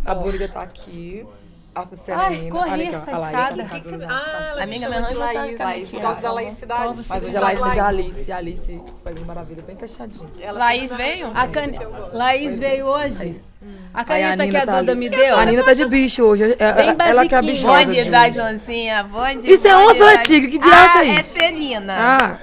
A Búriga tá aqui. A Sucena Ai, corri essa escada. Amiga, minha Laís, por causa da laicidade. Mas hoje a Laís é de Alice. A Alice foi bem maravilha, bem fechadinha. Laís veio? Laís veio hoje? A caneta que a Duda me deu? A Nina tá de bicho hoje. Ela que é a bichosa. Bonde das oncinhas, bonde. Isso é onça ou é tigre? Que dia acha isso? É felina. Ah.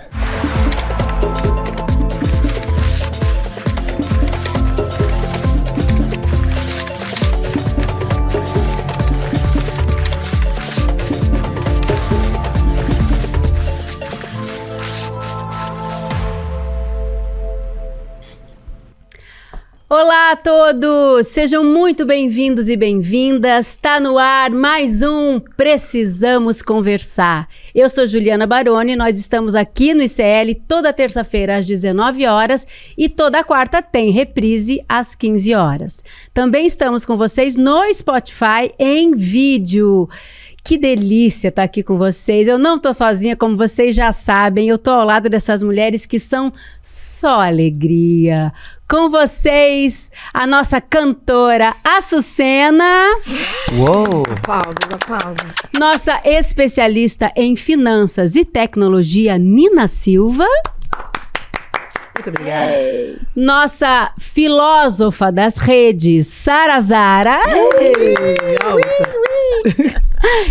Olá a todos, sejam muito bem-vindos e bem-vindas. Está no ar mais um Precisamos Conversar. Eu sou Juliana Baroni, nós estamos aqui no ICL toda terça-feira às 19 horas e toda quarta tem reprise às 15 horas. Também estamos com vocês no Spotify em vídeo. Que delícia estar aqui com vocês. Eu não tô sozinha, como vocês já sabem. Eu tô ao lado dessas mulheres que são só alegria. Com vocês, a nossa cantora Açucena. Uou! Aplausos. Nossa especialista em finanças e tecnologia, Nina Silva. Muito obrigada. Nossa filósofa das redes, Sara Zara.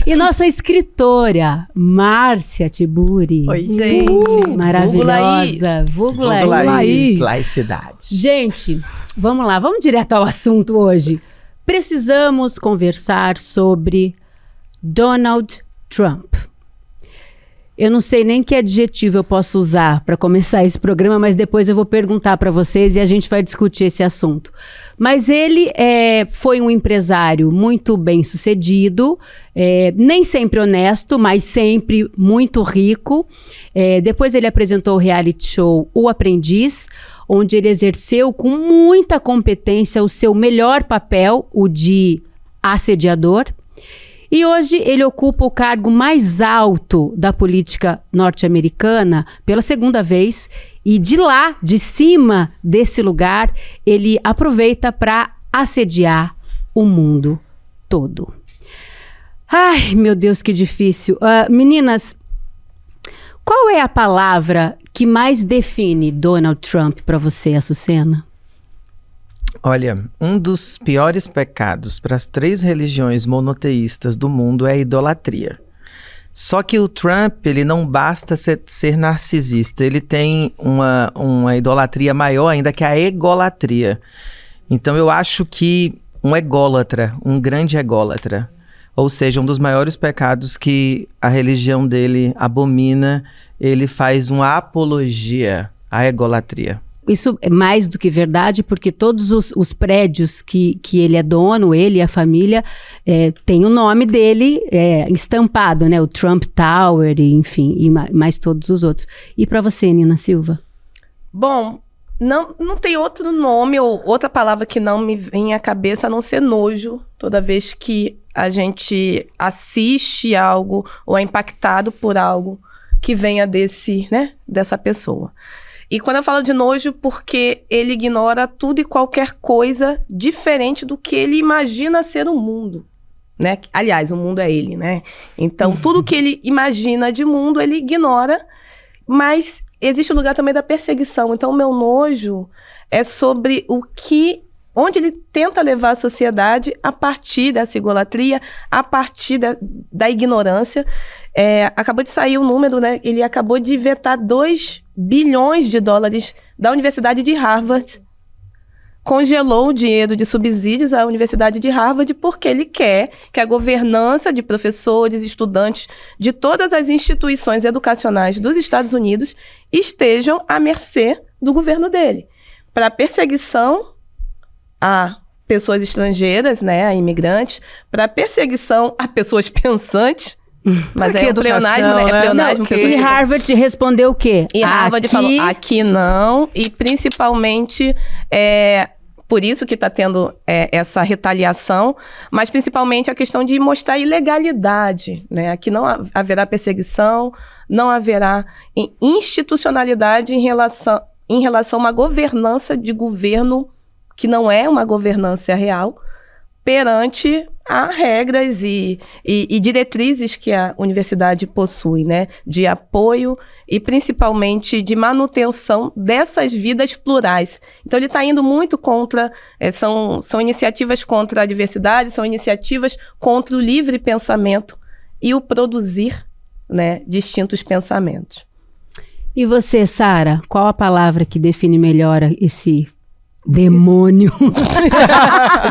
E nossa escritora, Márcia Tiburi. Oi, gente. Maravilhosa. Vulgo Laís. Laicidade. Gente, vamos lá, vamos direto ao assunto hoje. Precisamos conversar sobre Donald Trump. Eu não sei nem que adjetivo eu posso usar para começar esse programa, mas depois eu vou perguntar para vocês e a gente vai discutir esse assunto. Mas ele foi um empresário muito bem sucedido, nem sempre honesto, mas sempre muito rico. Depois ele apresentou o reality show O Aprendiz, onde ele exerceu com muita competência o seu melhor papel, o de assediador. E hoje ele ocupa o cargo mais alto da política norte-americana pela segunda vez. E de lá, de cima desse lugar, ele aproveita para assediar o mundo todo. Ai, meu Deus, que difícil. Meninas, qual é a palavra que mais define Donald Trump para você, Açucena? Olha, um dos piores pecados para as 3 religiões monoteístas do mundo é a idolatria. Só que o Trump, ele não basta ser narcisista, ele tem uma idolatria maior ainda, que a egolatria. Então eu acho que um ególatra, um grande ególatra, ou seja, um dos maiores pecados que a religião dele abomina, ele faz uma apologia à egolatria. Isso é mais do que verdade, porque todos os prédios que ele é dono, ele e a família, tem o nome dele estampado, né? O Trump Tower, enfim, e mais todos os outros. E para você, Nina Silva? Bom, não tem outro nome ou outra palavra que não me vem à cabeça a não ser nojo, toda vez que a gente assiste algo ou é impactado por algo que venha dessa pessoa. E quando eu falo de nojo, porque ele ignora tudo e qualquer coisa diferente do que ele imagina ser o mundo, né? Aliás, o mundo é ele, né? Então, tudo que ele imagina de mundo, ele ignora, mas existe o lugar também da perseguição. Então, o meu nojo é sobre onde ele tenta levar a sociedade a partir dessa idolatria, a partir da ignorância. Acabou de sair o número, né? Ele acabou de vetar 2 bilhões de dólares da Universidade de Harvard. Congelou o dinheiro de subsídios à Universidade de Harvard porque ele quer que a governança de professores, estudantes de todas as instituições educacionais dos Estados Unidos estejam à mercê do governo dele. Para perseguição a pessoas estrangeiras, né, a imigrantes, para perseguição a pessoas pensantes. Mas é pleonasmo, né? É pleonasmo. E Harvard respondeu o quê? E Harvard falou, aqui não. E principalmente, por isso que está tendo essa retaliação, mas principalmente a questão de mostrar ilegalidade, né? Aqui não haverá perseguição, não haverá institucionalidade em relação a uma governança de governo que não é uma governança real, perante a regras e diretrizes que a universidade possui, né? De apoio e principalmente de manutenção dessas vidas plurais. Então ele está indo muito contra, são iniciativas contra a diversidade, são iniciativas contra o livre pensamento e o produzir, né, distintos pensamentos. E você, Sara, qual a palavra que define melhor esse demônio?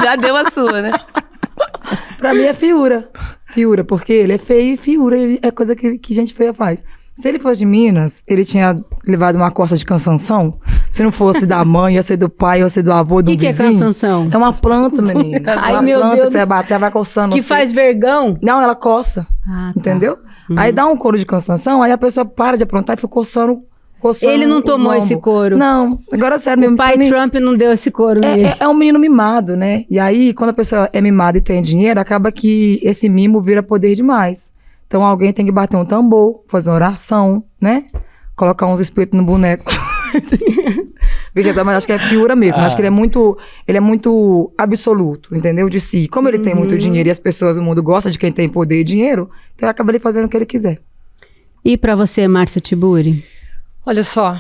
Já deu a sua, né? Pra mim é fiura. Fiura, porque ele é feio e fiura é coisa que gente feia faz. Se ele fosse de Minas, ele tinha levado uma coça de cansanção. Se não fosse da mãe, ia ser do pai, ia ser do avô, do vizinho. O que é cansanção? É uma planta, menina. Ai, uma meu planta Deus. que você vai bater, ela vai coçando. Que faz vergão? Não, ela coça. Ah, tá. Entendeu? Aí dá um couro de cansanção, aí a pessoa para de aprontar e fica coçando. Ele não tomou esse couro? Não, agora sério mesmo. O pai Trump não deu esse couro nele. É um menino mimado, né? E aí, quando a pessoa é mimada e tem dinheiro, acaba que esse mimo vira poder demais. Então alguém tem que bater um tambor, fazer uma oração, né? Colocar uns espíritos no boneco. Mas acho que é fiura mesmo. Acho que ele é muito absoluto, entendeu? De si. Como ele tem muito dinheiro e as pessoas do mundo gostam de quem tem poder e dinheiro, então ele acaba ali fazendo o que ele quiser. E pra você, Márcia Tiburi? Olha só,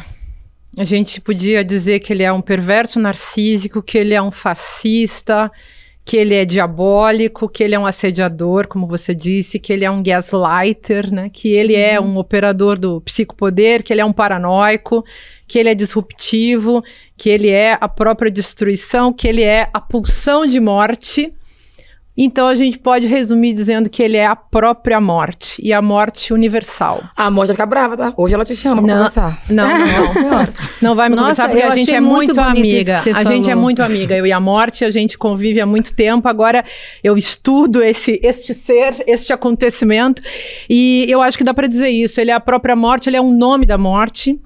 a gente podia dizer que ele é um perverso narcísico, que ele é um fascista, que ele é diabólico, que ele é um assediador, como você disse, que ele é um gaslighter, né? Que ele é um operador do psicopoder, que ele é um paranoico, que ele é disruptivo, que ele é a própria destruição, que ele é a pulsão de morte. Então a gente pode resumir dizendo que ele é a própria morte, e a morte universal. A morte vai ficar brava, tá? Hoje ela te chama pra conversar. Não vai me conversar, porque a gente é muito amiga. A gente é muito amiga. Eu e a morte, a gente convive há muito tempo. Agora eu estudo este ser, este acontecimento, e eu acho que dá pra dizer isso. Ele é a própria morte, ele é um nome da morte.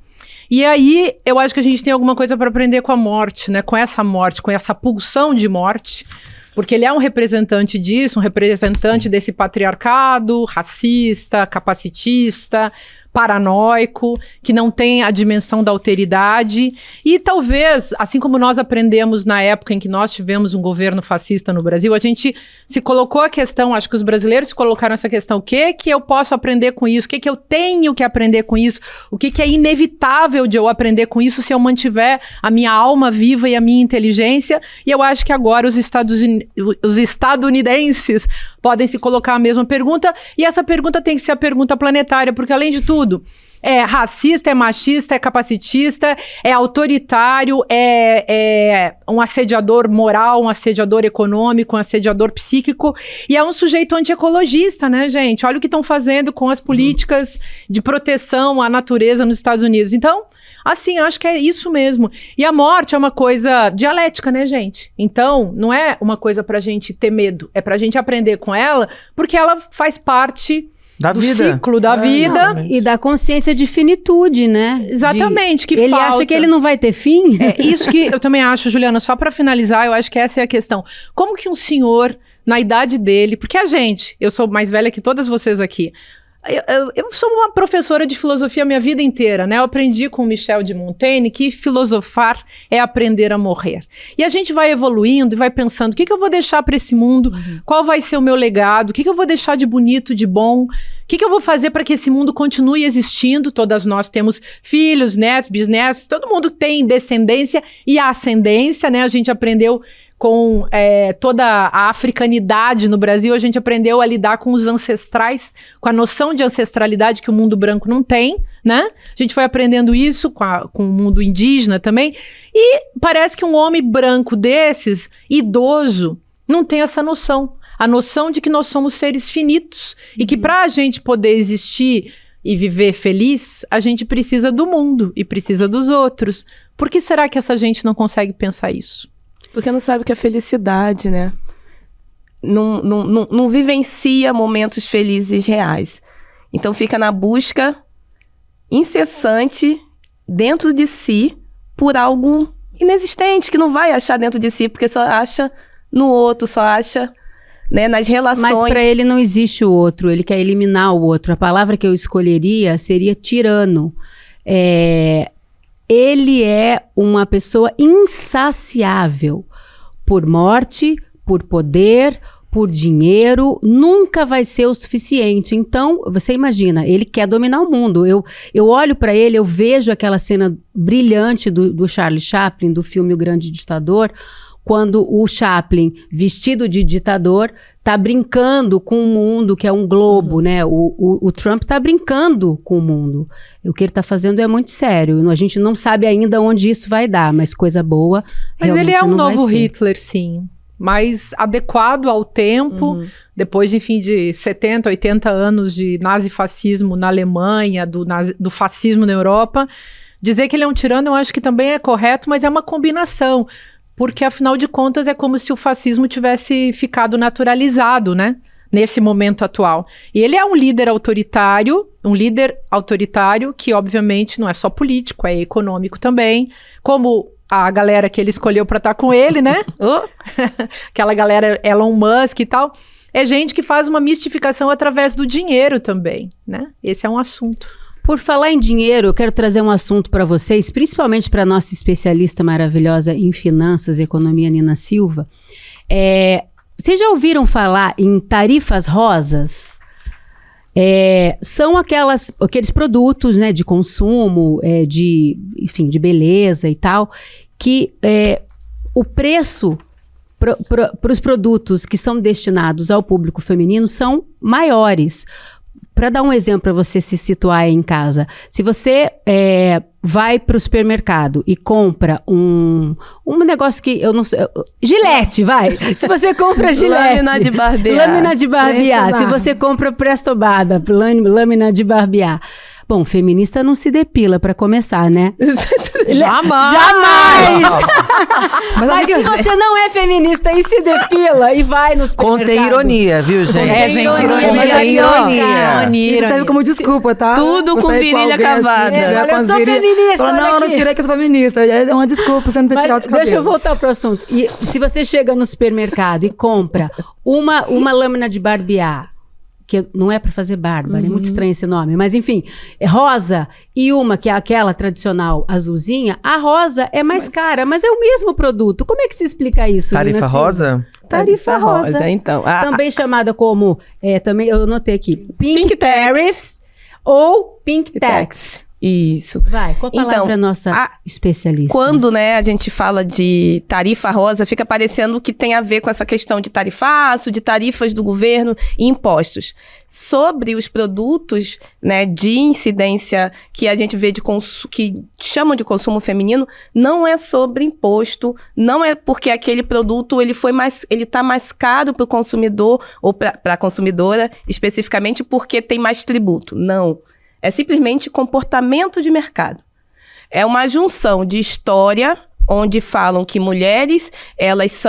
E aí, eu acho que a gente tem alguma coisa para aprender com a morte, né? Com essa morte, com essa pulsão de morte. Porque ele é um representante disso, um representante desse patriarcado racista, capacitista, paranoico, que não tem a dimensão da alteridade. E talvez, assim como nós aprendemos na época em que nós tivemos um governo fascista no Brasil, a gente se colocou a questão, acho que os brasileiros se colocaram essa questão, o que eu posso aprender com isso? O que eu tenho que aprender com isso? O que é inevitável de eu aprender com isso se eu mantiver a minha alma viva e a minha inteligência? E eu acho que agora os estadunidenses podem se colocar a mesma pergunta, e essa pergunta tem que ser a pergunta planetária, porque além de tudo, é racista, é machista, é capacitista, é autoritário, é um assediador moral, um assediador econômico, um assediador psíquico, e é um sujeito antiecologista, né, gente? Olha o que estão fazendo com as políticas de proteção à natureza nos Estados Unidos. Então, assim, acho que é isso mesmo. E a morte é uma coisa dialética, né, gente? Então, não é uma coisa pra gente ter medo, é pra gente aprender com ela, porque ela faz parte do ciclo da vida. E da consciência de finitude, né? Exatamente, que ele falta. acha que ele não vai ter fim? É isso que eu também acho, Juliana, só pra finalizar, eu acho que essa é a questão. Como que um senhor, na idade dele, porque eu sou mais velha que todas vocês aqui, eu sou uma professora de filosofia a minha vida inteira, né? Eu aprendi com Michel de Montaigne que filosofar é aprender a morrer. E a gente vai evoluindo e vai pensando, o que eu vou deixar para esse mundo? Qual vai ser o meu legado? O que eu vou deixar de bonito, de bom? O que eu vou fazer para que esse mundo continue existindo? Todas nós temos filhos, netos, bisnetos, todo mundo tem descendência e ascendência, né? A gente aprendeu com toda a africanidade no Brasil, a gente aprendeu a lidar com os ancestrais, com a noção de ancestralidade que o mundo branco não tem, né? A gente foi aprendendo isso com o mundo indígena também, e parece que um homem branco desses, idoso, não tem essa noção. A noção de que nós somos seres finitos, e que para a gente poder existir e viver feliz, a gente precisa do mundo e precisa dos outros. Por que será que essa gente não consegue pensar isso? Porque não sabe o que é felicidade, né? Não vivencia momentos felizes reais. Então fica na busca incessante dentro de si por algo inexistente, que não vai achar dentro de si, porque só acha no outro, só acha, né, nas relações. Mas para ele não existe o outro, ele quer eliminar o outro. A palavra que eu escolheria seria tirano. Ele é uma pessoa insaciável por morte, por poder, por dinheiro, nunca vai ser o suficiente. Então, você imagina, ele quer dominar o mundo. Eu olho para ele, eu vejo aquela cena brilhante do Charlie Chaplin, do filme O Grande Ditador, quando o Chaplin, vestido de ditador, tá brincando com o mundo, que é um globo, né? O Trump tá brincando com o mundo. O que ele tá fazendo é muito sério. A gente não sabe ainda onde isso vai dar, mas coisa boa. Mas ele é um novo ser. Hitler, sim. Mais adequado ao tempo, depois, enfim, de 70, 80 anos de nazifascismo na Alemanha, do fascismo na Europa. Dizer que ele é um tirano, eu acho que também é correto, mas é uma combinação. Porque, afinal de contas, é como se o fascismo tivesse ficado naturalizado, né? Nesse momento atual. E ele é um líder autoritário que, obviamente, não é só político, é econômico também. Como a galera que ele escolheu para estar com ele, né? Aquela galera Elon Musk e tal. É gente que faz uma mistificação através do dinheiro também, né? Esse é um assunto. Por falar em dinheiro, eu quero trazer um assunto para vocês, principalmente para a nossa especialista maravilhosa em finanças e economia, Nina Silva. Vocês já ouviram falar em tarifas rosas? São aqueles produtos, né, de consumo, de beleza e tal, que o preço para os produtos que são destinados ao público feminino são maiores. Para dar um exemplo para você se situar aí em casa, se você vai para o supermercado e compra um negócio que eu não sei, Gillette, vai! Se você compra Gillette, lâmina de barbear. Lâmina de barbear. Se você compra Prestobada, lâmina de barbear. Bom, feminista não se depila para começar, né? Jamais! Mas se você não é feminista e se depila e vai no supermercado... Contém ironia, viu, gente? Gente, ironia. Isso serve como desculpa, tá? Tudo com virilha cavada. Eu sou feminista, não tirei que eu sou feminista. É uma desculpa, você não tem tirado os cabelos. Deixa eu voltar pro assunto. E se você chega no supermercado e compra uma lâmina de barbear, que não é para fazer barba, é muito estranho esse nome, mas enfim, é rosa, e uma que é aquela tradicional azulzinha, a rosa é mais cara, mas é o mesmo produto. Como é que se explica isso? Tarifa rosa? Tarifa rosa. Então. Também chamada como, também eu anotei aqui, Pink Tariffs ou Pink Tax. Isso. Vai, qual a palavra nossa especialista? Quando, né, a gente fala de tarifa rosa, fica parecendo que tem a ver com essa questão de tarifaço, de tarifas do governo e impostos. Sobre os produtos, né, de incidência que a gente vê que chamam de consumo feminino, não é sobre imposto, não é porque aquele produto ele tá mais caro para o consumidor ou para a consumidora, especificamente porque tem mais tributo. Não. É simplesmente comportamento de mercado. É uma junção de história, onde falam que mulheres, elas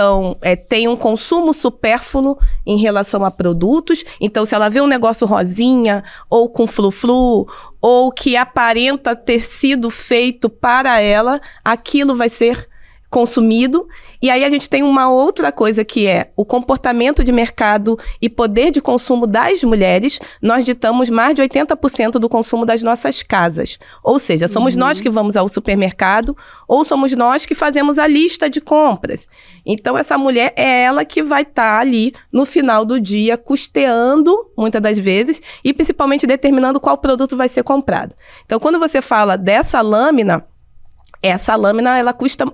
têm um consumo supérfluo em relação a produtos. Então, se ela vê um negócio rosinha, ou com flu-flu, ou que aparenta ter sido feito para ela, aquilo vai ser consumido. E aí a gente tem uma outra coisa que é o comportamento de mercado e poder de consumo das mulheres. Nós ditamos mais de 80% do consumo das nossas casas. Ou seja, somos nós que vamos ao supermercado ou somos nós que fazemos a lista de compras. Então essa mulher é ela que vai estar ali no final do dia custeando, muitas das vezes, e principalmente determinando qual produto vai ser comprado. Então quando você fala dessa lâmina, essa lâmina ela custa,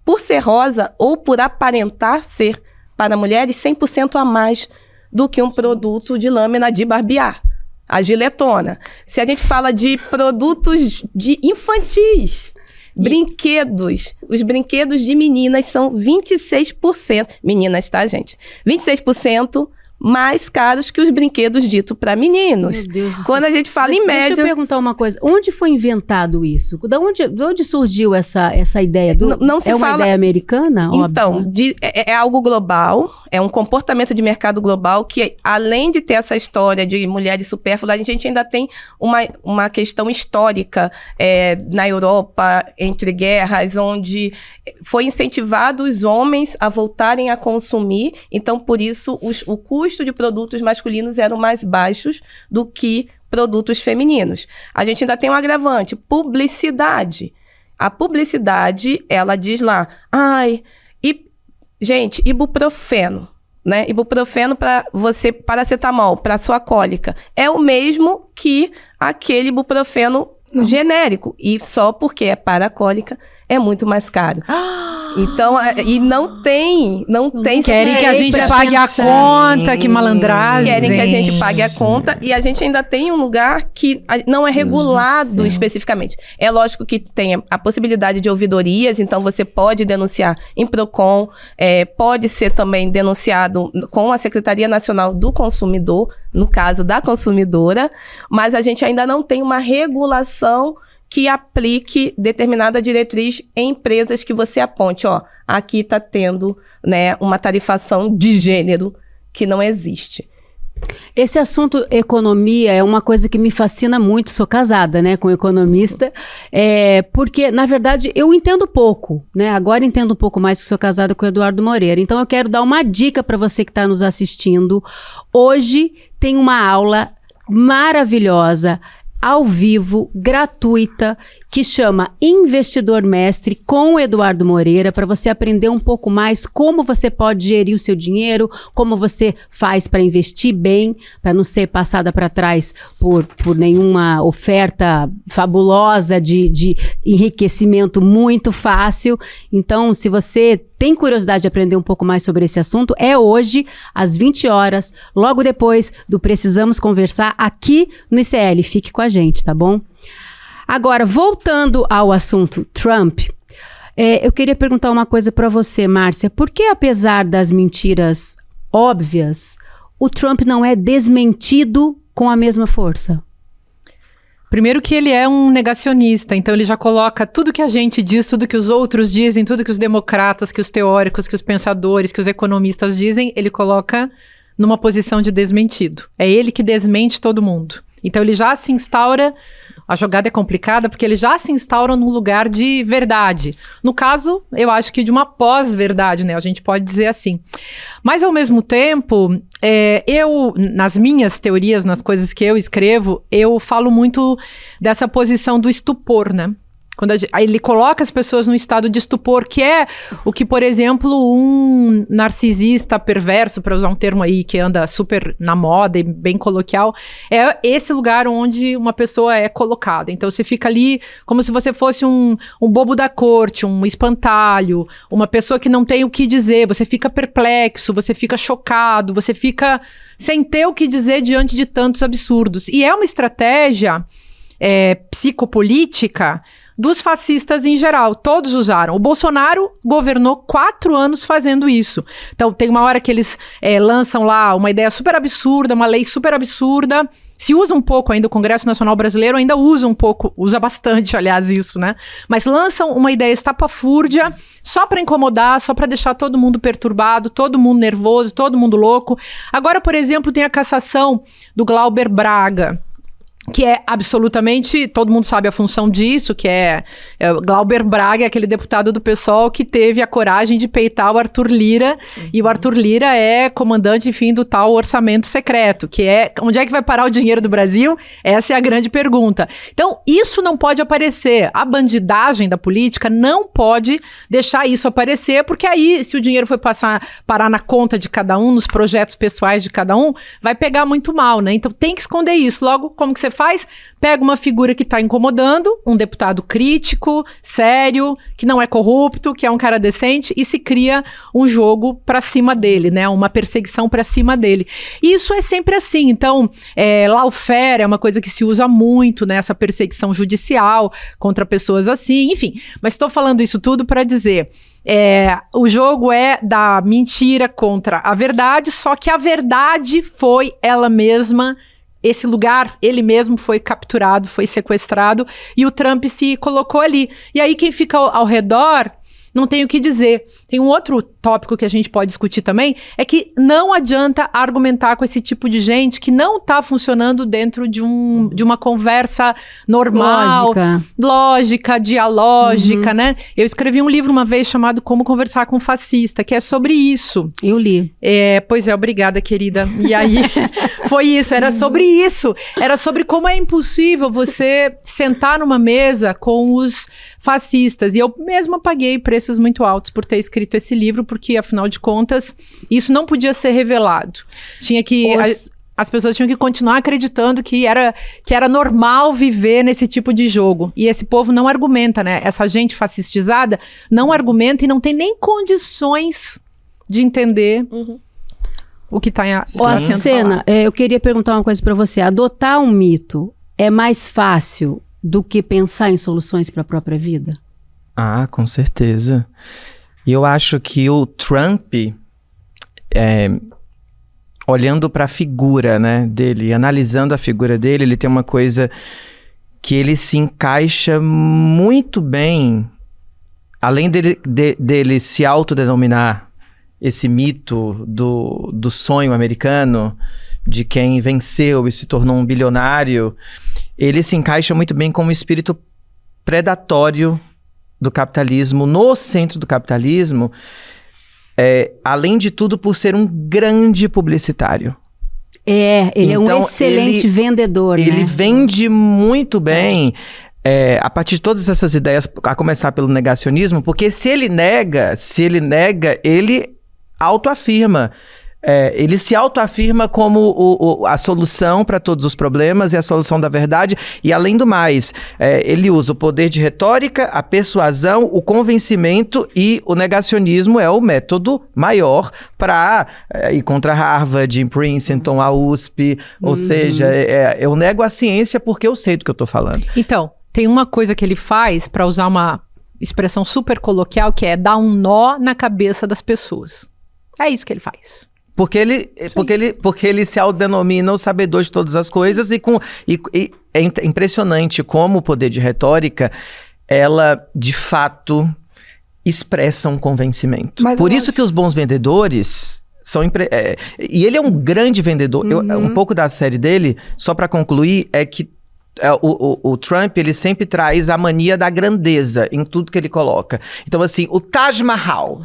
por ser rosa ou por aparentar ser para mulheres, 100% a mais do que um produto de lâmina de barbear, a giletona. Se a gente fala de produtos infantis, brinquedos, os brinquedos de meninas são 26%, meninas, tá, gente? 26% mais caros que os brinquedos ditos para meninos. Meu Deus do céu. Quando a gente fala em média... Deixa eu perguntar uma coisa. Onde foi inventado isso? De onde surgiu essa ideia? Não se é uma fala... ideia americana? Então, é algo global, é um comportamento de mercado global que, além de ter essa história de mulheres supérfluas, a gente ainda tem uma questão histórica na Europa, entre guerras, onde foi incentivado os homens a voltarem a consumir. Então, por isso, o custo de produtos masculinos eram mais baixos do que produtos femininos. A gente ainda tem um agravante, publicidade. A publicidade, ela diz lá, gente, ibuprofeno. né? Ibuprofeno para você, paracetamol para sua cólica, é o mesmo que aquele ibuprofeno genérico. E só porque é para a cólica é muito mais caro. Então, e não tem querem que a gente pague a conta, que malandragem. Querem que a gente pague a conta, e a gente ainda tem um lugar que não é regulado especificamente. É lógico que tem a possibilidade de ouvidorias, então você pode denunciar em PROCON, pode ser também denunciado com a Secretaria Nacional do Consumidor, no caso da consumidora, mas a gente ainda não tem uma regulação que aplique determinada diretriz em empresas que você aponte, aqui está tendo, né, uma tarifação de gênero que não existe. Esse assunto economia é uma coisa que me fascina muito, sou casada, né, com um economista, porque, na verdade, eu entendo pouco, né, agora entendo um pouco mais que sou casada com o Eduardo Moreira, então eu quero dar uma dica para você que está nos assistindo. Hoje tem uma aula maravilhosa, ao vivo, gratuita, que chama Investidor Mestre com o Eduardo Moreira, para você aprender um pouco mais como você pode gerir o seu dinheiro, como você faz para investir bem, para não ser passada para trás por nenhuma oferta fabulosa de enriquecimento muito fácil. Então, se você tem curiosidade de aprender um pouco mais sobre esse assunto, é hoje, às 20 horas, logo depois do Precisamos Conversar, aqui no ICL. Fique com a gente, tá bom? Agora, voltando ao assunto Trump, eu queria perguntar uma coisa para você, Márcia. Por que, apesar das mentiras óbvias, o Trump não é desmentido com a mesma força? Primeiro que ele é um negacionista, então ele já coloca tudo que a gente diz, tudo que os outros dizem, tudo que os democratas, que os teóricos, que os pensadores, que os economistas dizem, ele coloca numa posição de desmentido. É ele que desmente todo mundo. Então ele já se instaura, a jogada é complicada, porque ele já se instaura num lugar de verdade. No caso, eu acho que de uma pós-verdade, né? A gente pode dizer assim. Mas, ao mesmo tempo, eu, nas minhas teorias, nas coisas que eu escrevo, eu falo muito dessa posição do estupor, né? Quando ele coloca as pessoas num estado de estupor, que é o que, por exemplo, um narcisista perverso, para usar um termo aí que anda super na moda e bem coloquial, é esse lugar onde uma pessoa é colocada. Então, você fica ali como se você fosse um bobo da corte, um espantalho, uma pessoa que não tem o que dizer, você fica perplexo, você fica chocado, você fica sem ter o que dizer diante de tantos absurdos. E é uma estratégia psicopolítica dos fascistas em geral, todos usaram. O Bolsonaro governou 4 anos fazendo isso. Então, tem uma hora que eles lançam lá uma ideia super absurda, uma lei super absurda. Se usa um pouco ainda, o Congresso Nacional Brasileiro ainda usa um pouco, usa bastante, aliás, isso, né? Mas lançam uma ideia estapafúrdia só para incomodar, só para deixar todo mundo perturbado, todo mundo nervoso, todo mundo louco. Agora, por exemplo, tem a cassação do Glauber Braga, que é absolutamente, todo mundo sabe a função disso, que Glauber Braga é aquele deputado do PSOL que teve a coragem de peitar o Arthur Lira, e o Arthur Lira é comandante, enfim, do tal orçamento secreto, que onde é que vai parar o dinheiro do Brasil? Essa é a grande pergunta. Então, isso não pode aparecer. A bandidagem da política não pode deixar isso aparecer, porque aí, se o dinheiro for parar na conta de cada um, nos projetos pessoais de cada um, vai pegar muito mal, né? Então, tem que esconder isso. Logo, como que você faz? Pega uma figura que está incomodando, um deputado crítico, sério, que não é corrupto, que é um cara decente, e se cria um jogo para cima dele, né? Uma perseguição para cima dele. E isso é sempre assim. Então, lawfare é uma coisa que se usa muito, né? Essa perseguição judicial contra pessoas assim, enfim. Mas estou falando isso tudo para dizer... o jogo é da mentira contra a verdade, só que a verdade foi ela mesma. Esse lugar, ele mesmo foi capturado, foi sequestrado, e o Trump se colocou ali. E aí quem fica ao redor não tem o que dizer. Tem um outro tópico que a gente pode discutir também, é que não adianta argumentar com esse tipo de gente que não está funcionando dentro de uma conversa normal, lógica, dialógica, né? Eu escrevi um livro uma vez chamado Como Conversar com um Fascista, que é sobre isso. Eu li. Pois é, obrigada, querida. E aí, foi isso, era sobre isso. Era sobre como é impossível você sentar numa mesa com os fascistas. E eu mesma paguei preços muito altos por ter escrito escrito esse livro, porque, afinal de contas, isso não podia ser revelado. Tinha que... As pessoas tinham que continuar acreditando que era normal viver nesse tipo de jogo. E esse povo não argumenta, né? Essa gente fascistizada não argumenta e não tem nem condições de entender o que está sendo falado. Eu queria perguntar uma coisa para você. Adotar um mito é mais fácil do que pensar em soluções para a própria vida? Ah, com certeza. E eu acho que o Trump... olhando para a figura, né, dele, analisando a figura dele, ele tem uma coisa que ele se encaixa muito bem, além dele se autodenominar esse mito do sonho americano, de quem venceu e se tornou um bilionário, ele se encaixa muito bem com o espírito predatório do capitalismo, no centro do capitalismo, além de tudo, por ser um grande publicitário. Ele é um excelente vendedor, né? Ele vende muito bem, a partir de todas essas ideias, a começar pelo negacionismo, porque se ele nega, ele autoafirma. Ele se autoafirma como a solução para todos os problemas e a solução da verdade, e além do mais, ele usa o poder de retórica, a persuasão, o convencimento, e o negacionismo é o método maior para ir contra Harvard, Princeton, a USP, ou seja, eu nego a ciência porque eu sei do que eu estou falando. Então, tem uma coisa que ele faz, para usar uma expressão super coloquial, que é dar um nó na cabeça das pessoas. É isso que ele faz. Porque ele se autodenomina o sabedor de todas as coisas, e é impressionante como o poder de retórica, ela, de fato, expressa um convencimento. Por isso que os bons vendedores são... e ele é um grande vendedor. Um pouco da série dele, só para concluir, é que o Trump, ele sempre traz a mania da grandeza em tudo que ele coloca. Então, assim, o Taj Mahal,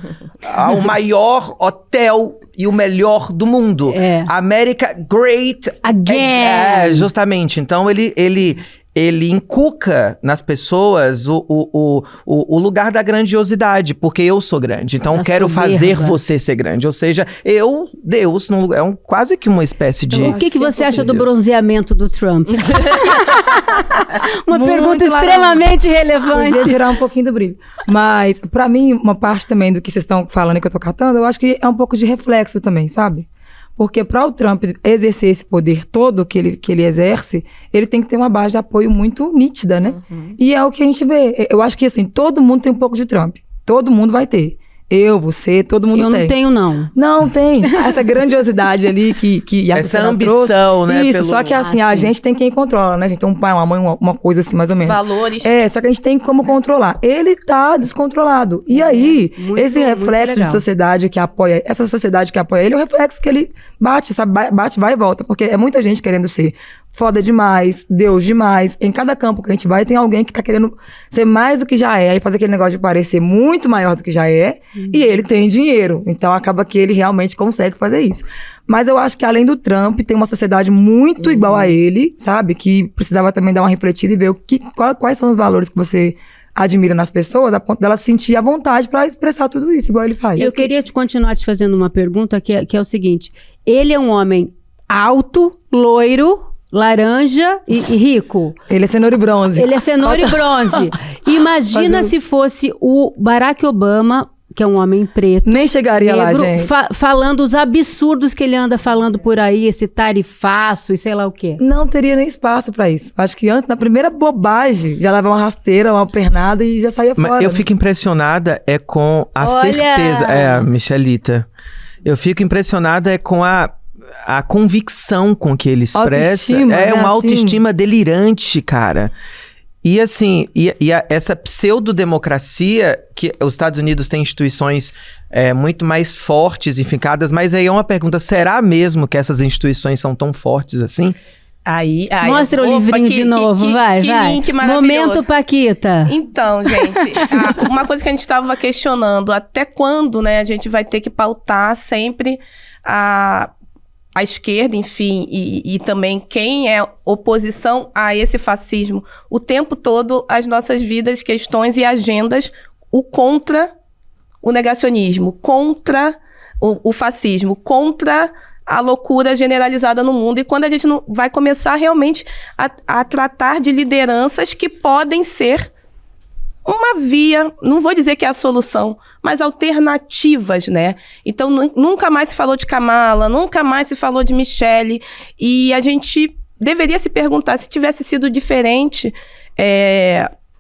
o maior hotel e o melhor do mundo. America Great Again. Justamente. Então, ele encuca nas pessoas o lugar da grandiosidade, porque eu sou grande. Então, quero fazer você ser grande. Ou seja, Deus, quase que uma espécie de... O que você acha do bronzeamento do Trump? Uma pergunta extremamente relevante. Podia tirar um pouquinho do brilho. Mas, pra mim, uma parte também do que vocês estão falando que eu tô catando, eu acho que é um pouco de reflexo também, sabe? Porque para o Trump exercer esse poder todo que ele exerce, ele tem que ter uma base de apoio muito nítida, né? E é o que a gente vê. Eu acho que, assim, todo mundo tem um pouco de Trump. Todo mundo vai ter. Eu, você, todo mundo tem. Eu não tenho, não. Não, tem. Essa grandiosidade ali que a essa sociedade ambição, trouxe. né? Isso, só que assim, a gente tem quem controla, né? A gente tem um pai, uma mãe, uma coisa assim, mais ou menos. Valores. Só que a gente tem como controlar. Ele tá descontrolado. E aí, esse reflexo de sociedade que apoia, essa sociedade que apoia ele, é um reflexo que ele bate, sabe? Bate, vai e volta. Porque é muita gente querendo ser foda demais, Deus demais. Em cada campo que a gente vai, tem alguém que tá querendo ser mais do que já é e fazer aquele negócio de parecer muito maior do que já é. E ele tem dinheiro. Então, acaba que ele realmente consegue fazer isso. Mas eu acho que, além do Trump, tem uma sociedade muito igual a ele, sabe? Que precisava também dar uma refletida e ver quais são os valores que você admira nas pessoas, a ponto dela sentir a vontade pra expressar tudo isso, igual ele faz. Eu queria continuar te fazendo uma pergunta que é o seguinte. Ele é um homem alto, loiro, laranja e rico. Ele é cenoura e bronze. Ele é cenoura e bronze. Imagina se fosse o Barack Obama, que é um homem preto. Nem chegaria negro, lá, gente. Falando os absurdos que ele anda falando por aí, esse tarifaço e sei lá o quê. Não teria nem espaço pra isso. Acho que antes, na primeira bobagem, já leva uma rasteira, uma pernada e já saía fora. Mas eu fico impressionada com a certeza... Michelita. Eu fico impressionada com a convicção com que ele expressa. Uma autoestima delirante, cara. E assim, essa pseudodemocracia, que os Estados Unidos têm instituições muito mais fortes e fincadas, mas aí é uma pergunta, será mesmo que essas instituições são tão fortes assim? Aí, mostra o livrinho de novo, vai. Link maravilhoso. Momento Paquita. Então, gente, uma coisa que a gente estava questionando, até quando, né, a gente vai ter que pautar sempre a esquerda, enfim, e também quem é oposição a esse fascismo, o tempo todo as nossas vidas, questões e agendas, o contra o negacionismo, contra o fascismo, contra a loucura generalizada no mundo. E quando a gente não vai começar realmente a tratar de lideranças que podem ser uma via, não vou dizer que é a solução, mas alternativas, né? Então, nunca mais se falou de Kamala, nunca mais se falou de Michelle, e a gente deveria se perguntar se tivesse sido diferente,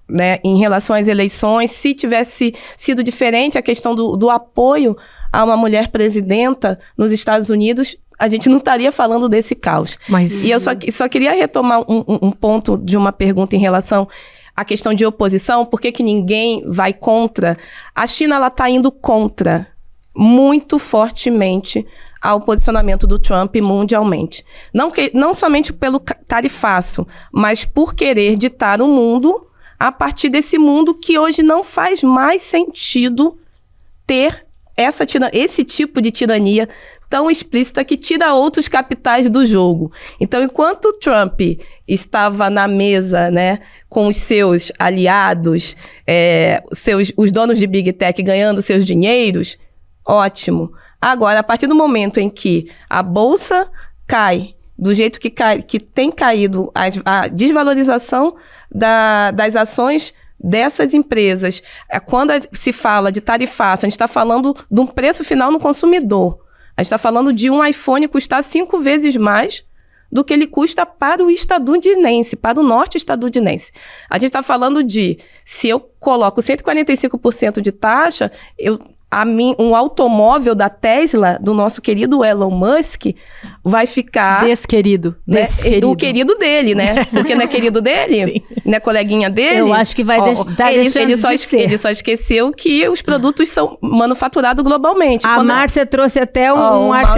né, em relação às eleições, se tivesse sido diferente a questão do apoio a uma mulher presidenta nos Estados Unidos, a gente não estaria falando desse caos. E eu só queria retomar um ponto de uma pergunta em relação à questão de oposição. Por que ninguém vai contra? A China está indo contra muito fortemente ao posicionamento do Trump mundialmente. Não somente pelo tarifaço, mas por querer ditar o mundo a partir desse mundo que hoje não faz mais sentido ter esse tipo de tirania tão explícita que tira outros capitais do jogo. Então, enquanto o Trump estava na mesa, né, com os seus aliados, os donos de Big Tech ganhando seus dinheiros, ótimo. Agora, a partir do momento em que a Bolsa cai, do jeito que tem caído a desvalorização das ações dessas empresas, quando se fala de tarifaço, a gente está falando de um preço final no consumidor. A gente está falando de um iPhone custar 5 vezes mais do que ele custa para o estadunidense, para o norte estadunidense. A gente está falando de, se eu coloco 145% de taxa, um automóvel da Tesla, do nosso querido Elon Musk, vai ficar... Desquerido. Do querido dele, né? Porque não é querido dele? Sim. Não é coleguinha dele? Eu acho que vai deixando de ser. Ele só esqueceu que os produtos são manufaturados globalmente. A Márcia trouxe até Olha,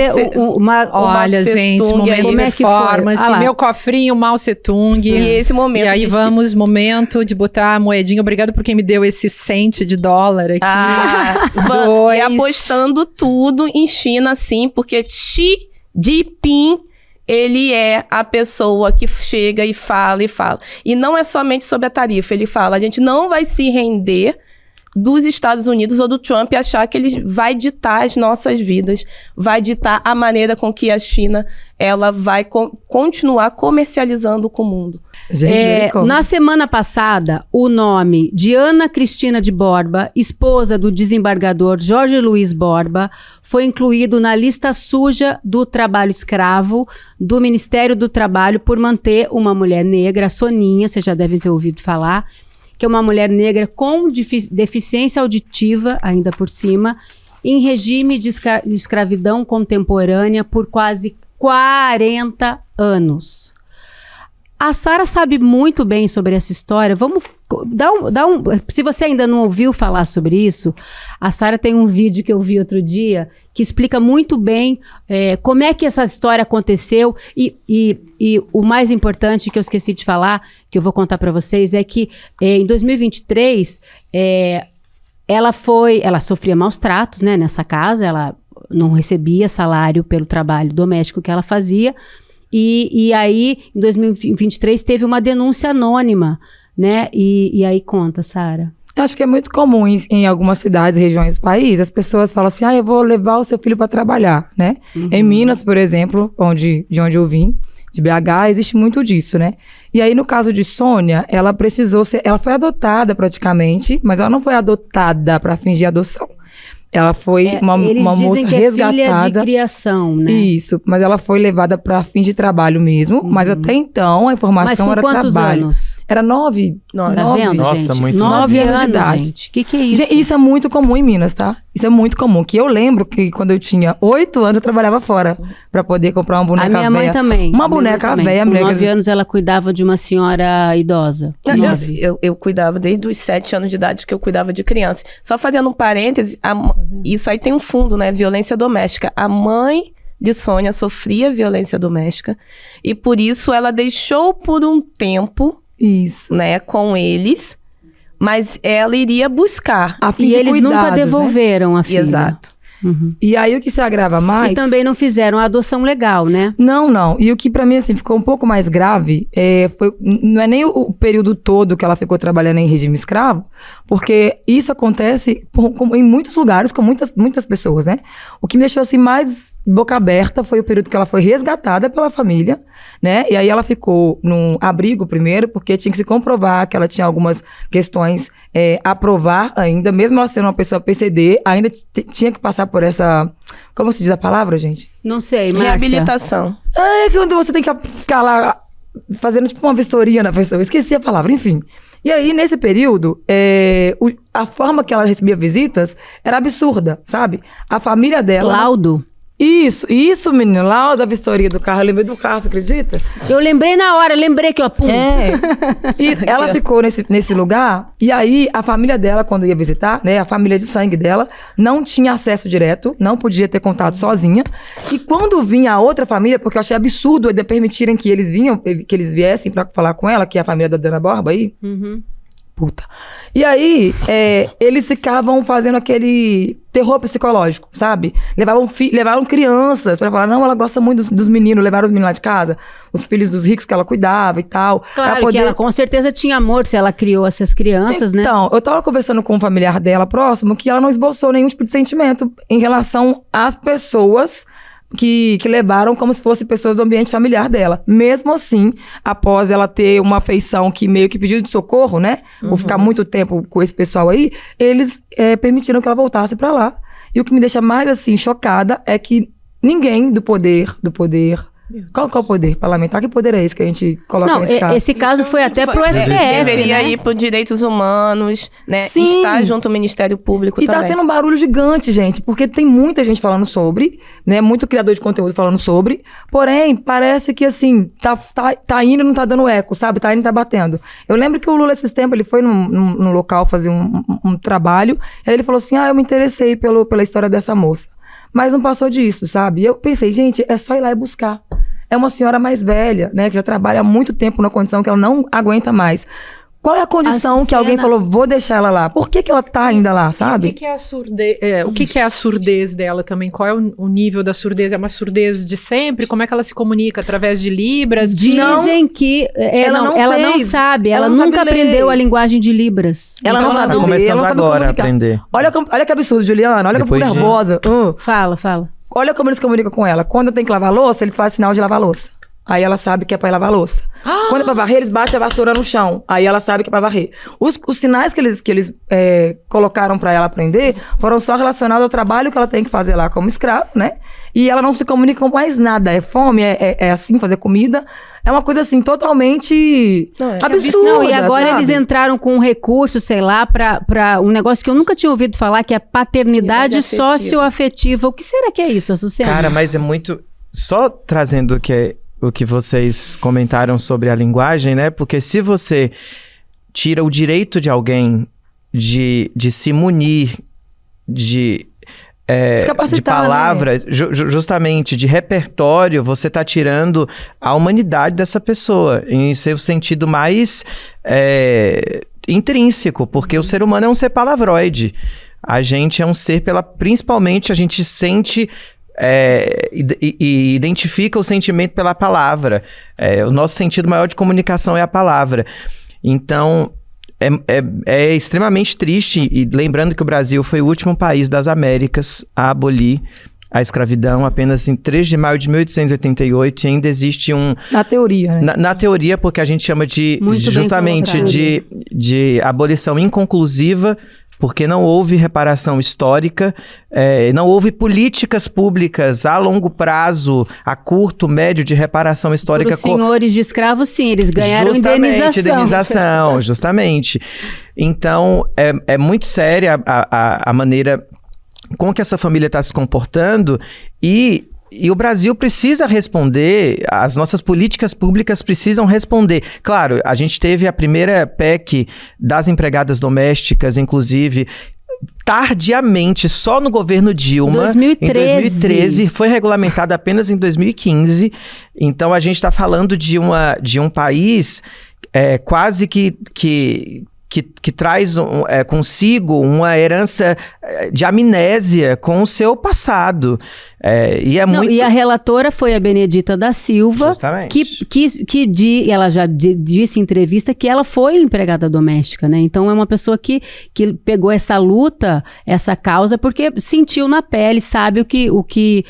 gente, momento de performance. Meu cofrinho, Mao Tse Tung. E esse momento... E aí momento de botar a moedinha. Obrigada por quem me deu esse cento de dólar aqui. E apostando tudo em China, sim, porque Xi Jinping, ele é a pessoa que chega e fala. E não é somente sobre a tarifa, ele fala, a gente não vai se render dos Estados Unidos ou do Trump e achar que ele vai ditar as nossas vidas, vai ditar a maneira com que a China ela vai continuar comercializando com o mundo. Na semana passada, o nome de Ana Cristina de Borba, esposa do desembargador Jorge Luiz Borba, foi incluído na lista suja do trabalho escravo do Ministério do Trabalho por manter uma mulher negra, a Soninha, vocês já devem ter ouvido falar, que é uma mulher negra com deficiência auditiva, ainda por cima, em regime de escravidão contemporânea por quase 40 anos. A Sara sabe muito bem sobre essa história. Vamos se você ainda não ouviu falar sobre isso, a Sara tem um vídeo que eu vi outro dia que explica muito bem como é que essa história aconteceu e o mais importante que eu esqueci de falar, que eu vou contar para vocês, é que em 2023 ela sofria maus tratos, né, nessa casa, ela não recebia salário pelo trabalho doméstico que ela fazia. E aí, em 2023, teve uma denúncia anônima, né? E aí conta, Sara. Eu acho que é muito comum em algumas cidades, regiões do país, as pessoas falam assim, eu vou levar o seu filho para trabalhar, né? Uhum. Em Minas, por exemplo, de onde eu vim, de BH, existe muito disso, né? E aí, no caso de Sônia, ela foi adotada praticamente, mas ela não foi adotada para fins de adoção. Ela foi uma moça resgatada. Filha de criação, né? Isso, mas ela foi levada para fins de trabalho mesmo. Uhum. Mas até então a informação era trabalho. Mas com quantos anos? Era 9. Tá vendo, Nossa, gente? muito 9 anos de idade. O que é isso? Gente, isso é muito comum em Minas, tá? Isso é muito comum. Que eu lembro que quando eu tinha 8 anos, eu trabalhava fora para poder comprar uma boneca velha. A minha mãe também. Uma boneca velha. Com 9 anos, ela cuidava de uma senhora idosa. Eu cuidava desde os 7 anos de idade que eu cuidava de criança. Só fazendo um parêntese, isso aí tem um fundo, né? Violência doméstica. A mãe de Sônia sofria violência doméstica e por isso ela deixou por um tempo, né, com eles, mas ela iria buscar. E eles nunca devolveram, né? A filha. Exato. E aí o que se agrava mais... E também não fizeram a adoção legal, né? Não. E o que pra mim, assim, ficou um pouco mais grave, não é nem o período todo que ela ficou trabalhando em regime escravo, porque isso acontece em muitos lugares com muitas pessoas, né? O que me deixou, assim, mais boca aberta foi o período que ela foi resgatada pela família, né? E aí ela ficou num abrigo primeiro, porque tinha que se comprovar que ela tinha algumas questões a provar ainda, mesmo ela sendo uma pessoa PCD, ainda tinha que passar por essa... Como se diz a palavra, gente? Não sei, Márcia. Reabilitação. É quando você tem que ficar lá fazendo tipo uma vistoria na pessoa. Esqueci a palavra, enfim. E aí, nesse período, a forma que ela recebia visitas era absurda, sabe? A família dela... Laudo? Isso, menina. Laudo, a vistoria do carro. Eu lembrei do carro, você acredita? Eu lembrei na hora, lembrei que eu pum. E ela ficou nesse lugar, e aí a família dela, quando ia visitar, né, a família de sangue dela, não tinha acesso direto, não podia ter contato sozinha. E quando vinha a outra família, porque eu achei absurdo ainda permitirem que eles viessem pra falar com ela, que é a família da Dona Borba aí. Puta. E aí, eles ficavam fazendo aquele terror psicológico, sabe? Levaram crianças pra falar, não, ela gosta muito dos meninos, levaram os meninos lá de casa, os filhos dos ricos que ela cuidava e tal. Claro que ela com certeza tinha amor se ela criou essas crianças, né? Então, eu tava conversando com um familiar dela próximo que ela não esboçou nenhum tipo de sentimento em relação às pessoas que levaram como se fossem pessoas do ambiente familiar dela. Mesmo assim, após ela ter uma afeição que meio que pediu de socorro, né? Por ficar muito tempo com esse pessoal aí, eles permitiram que ela voltasse pra lá. E o que me deixa mais, assim, chocada é que ninguém do poder... Qual é o poder parlamentar? Que poder é esse que a gente coloca nesse caso? Esse caso foi até pro STF, Deveria né? ir pro Direitos Humanos, né? Sim. Estar junto ao Ministério Público E também. tá tendo um barulho gigante, gente, porque tem muita gente falando sobre, né? Muito criador de conteúdo falando sobre. Porém, parece que, assim, tá indo e não tá dando eco, sabe? Tá indo e tá batendo. Eu lembro que o Lula, esses tempos, ele foi num local fazer um trabalho, e aí ele falou assim, eu me interessei pela história dessa moça. Mas não passou disso, sabe? E eu pensei, gente, é só ir lá e buscar. É uma senhora mais velha, né? Que já trabalha há muito tempo numa condição que ela não aguenta mais. Qual é a condição que alguém falou, vou deixar ela lá? Por que ela tá ainda lá, sabe? O que é a surdez? O que é a surdez dela também? Qual é o nível da surdez? É uma surdez de sempre? Como é que ela se comunica? Através de Libras? Dizem que ela não sabe. Ela nunca aprendeu a linguagem de Libras. Ela não sabe Tá começando agora a aprender. Olha que absurdo, Juliana. Olha que eu fico nervosa. Fala. Olha como eles comunicam com ela. Quando tem que lavar louça, eles fazem sinal de lavar louça. Aí ela sabe que é pra ir lavar louça. Quando é pra varrer, eles batem a vassoura no chão. Aí ela sabe que é pra varrer. Os sinais que eles colocaram pra ela aprender foram só relacionados ao trabalho que ela tem que fazer lá como escravo, né? E ela não se comunica com mais nada. É fome, é assim, fazer comida. É uma coisa, assim, totalmente absurda, Não, e agora sabe? eles entraram com um recurso, sei lá, pra um negócio que eu nunca tinha ouvido falar, que é paternidade socioafetiva. O que será que é isso, Açucena? Cara, mas é muito... Só trazendo o que vocês comentaram sobre a linguagem, né? Porque se você tira o direito de alguém de se munir de palavras, né? Justamente de repertório, você tá tirando a humanidade dessa pessoa em seu sentido mais intrínseco, porque o ser humano é um ser palavroide. A gente é um ser principalmente a gente sente e identifica o sentimento pela palavra. O nosso sentido maior de comunicação é a palavra. Então, é extremamente triste, e lembrando que o Brasil foi o último país das Américas a abolir a escravidão apenas em 3 de maio de 1888, e ainda existe Na teoria, né? Na teoria, porque a gente chama justamente de abolição inconclusiva, porque não houve reparação histórica, não houve políticas públicas a longo prazo, a curto, médio, de reparação histórica. Para os senhores de escravos, sim, eles ganharam indenização. Justamente. Então, é muito séria a maneira com que essa família está se comportando, e o Brasil precisa responder, as nossas políticas públicas precisam responder. Claro, a gente teve a primeira PEC das empregadas domésticas, inclusive, tardiamente, só no governo Dilma. 2013. Em 2013, foi regulamentada apenas em 2015. Então, a gente está falando de um país quase que que traz consigo uma herança de amnésia com o seu passado. E a relatora foi a Benedita da Silva, ela já disse em entrevista que ela foi empregada doméstica, né? Então é uma pessoa que pegou essa luta, essa causa, porque sentiu na pele, sabe o que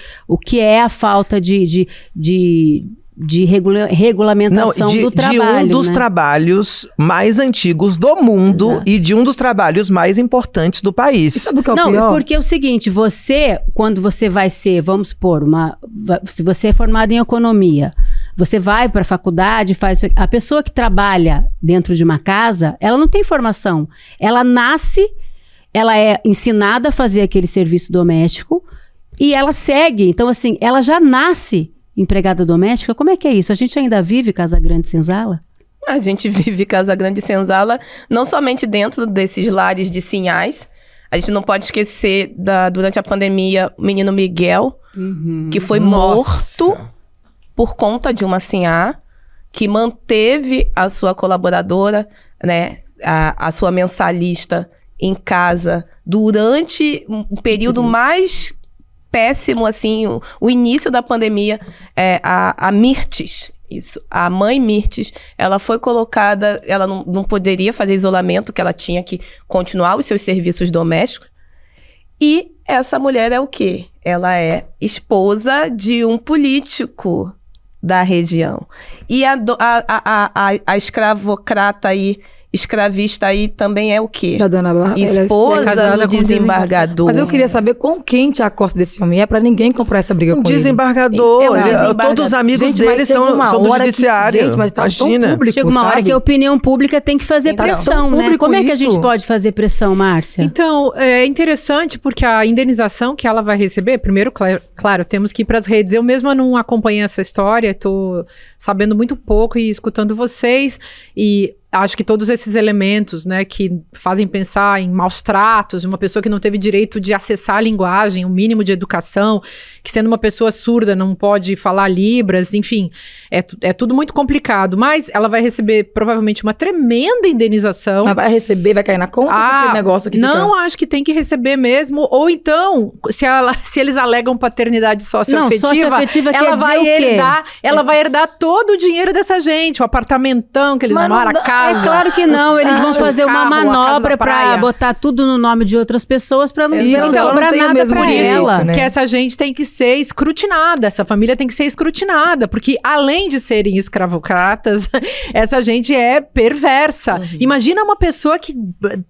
é a falta de regulamentação do trabalho. De um dos trabalhos mais antigos do mundo. Exato. E de um dos trabalhos mais importantes do país. E sabe o que é o pior? Porque é o seguinte, quando você vai ser, vamos supor, se você é formado em economia, você vai para a faculdade, a pessoa que trabalha dentro de uma casa, ela não tem formação. Ela nasce, ela é ensinada a fazer aquele serviço doméstico e ela segue. Então, assim, ela já nasce empregada doméstica. Como é que é isso? A gente ainda vive Casa Grande Senzala? A gente vive Casa Grande Senzala não somente dentro desses lares de Sinhás. A gente não pode esquecer, durante a pandemia, o menino Miguel, que foi morto por conta de uma Sinhá, que manteve a sua colaboradora, né, a sua mensalista em casa durante um período mais péssimo, assim, o início da pandemia. A Mirtes, isso, a mãe Mirtes, ela foi colocada, ela não poderia fazer isolamento, que ela tinha que continuar os seus serviços domésticos. E essa mulher é o quê? Ela é esposa de um político da região. E a escravocrata aí, escravista aí também é o quê? Da dona Bárbara. Esposa do desembargador. Mas eu queria saber com quem a costa desse homem é pra ninguém comprar essa briga com ele. Desembargador. Todos os amigos dele são do judiciário. Gente, mas tá tão público, chega uma hora que a opinião pública tem que fazer pressão, né? Como é que a gente pode fazer pressão, Márcia? Então, é interessante porque a indenização que ela vai receber, primeiro, claro, temos que ir para as redes. Eu mesma não acompanhei essa história, tô sabendo muito pouco e escutando vocês, e acho que todos esses elementos, né, que fazem pensar em maus tratos, uma pessoa que não teve direito de acessar a linguagem, um mínimo de educação, que sendo uma pessoa surda não pode falar libras, enfim, é tudo muito complicado. Mas ela vai receber provavelmente uma tremenda indenização. Mas vai receber, vai cair na conta? Negócio que não, acho que tem que receber mesmo. Ou então, se eles alegam paternidade socioafetiva, ela vai herdar todo o dinheiro dessa gente, o apartamentão que eles moram, a casa. É claro que não, eles vão fazer uma manobra pra botar tudo no nome de outras pessoas pra não sobrar nada pra ela. Né? Que essa gente tem que ser escrutinada, essa família tem que ser escrutinada, porque além de serem escravocratas, essa gente é perversa. Imagina uma pessoa que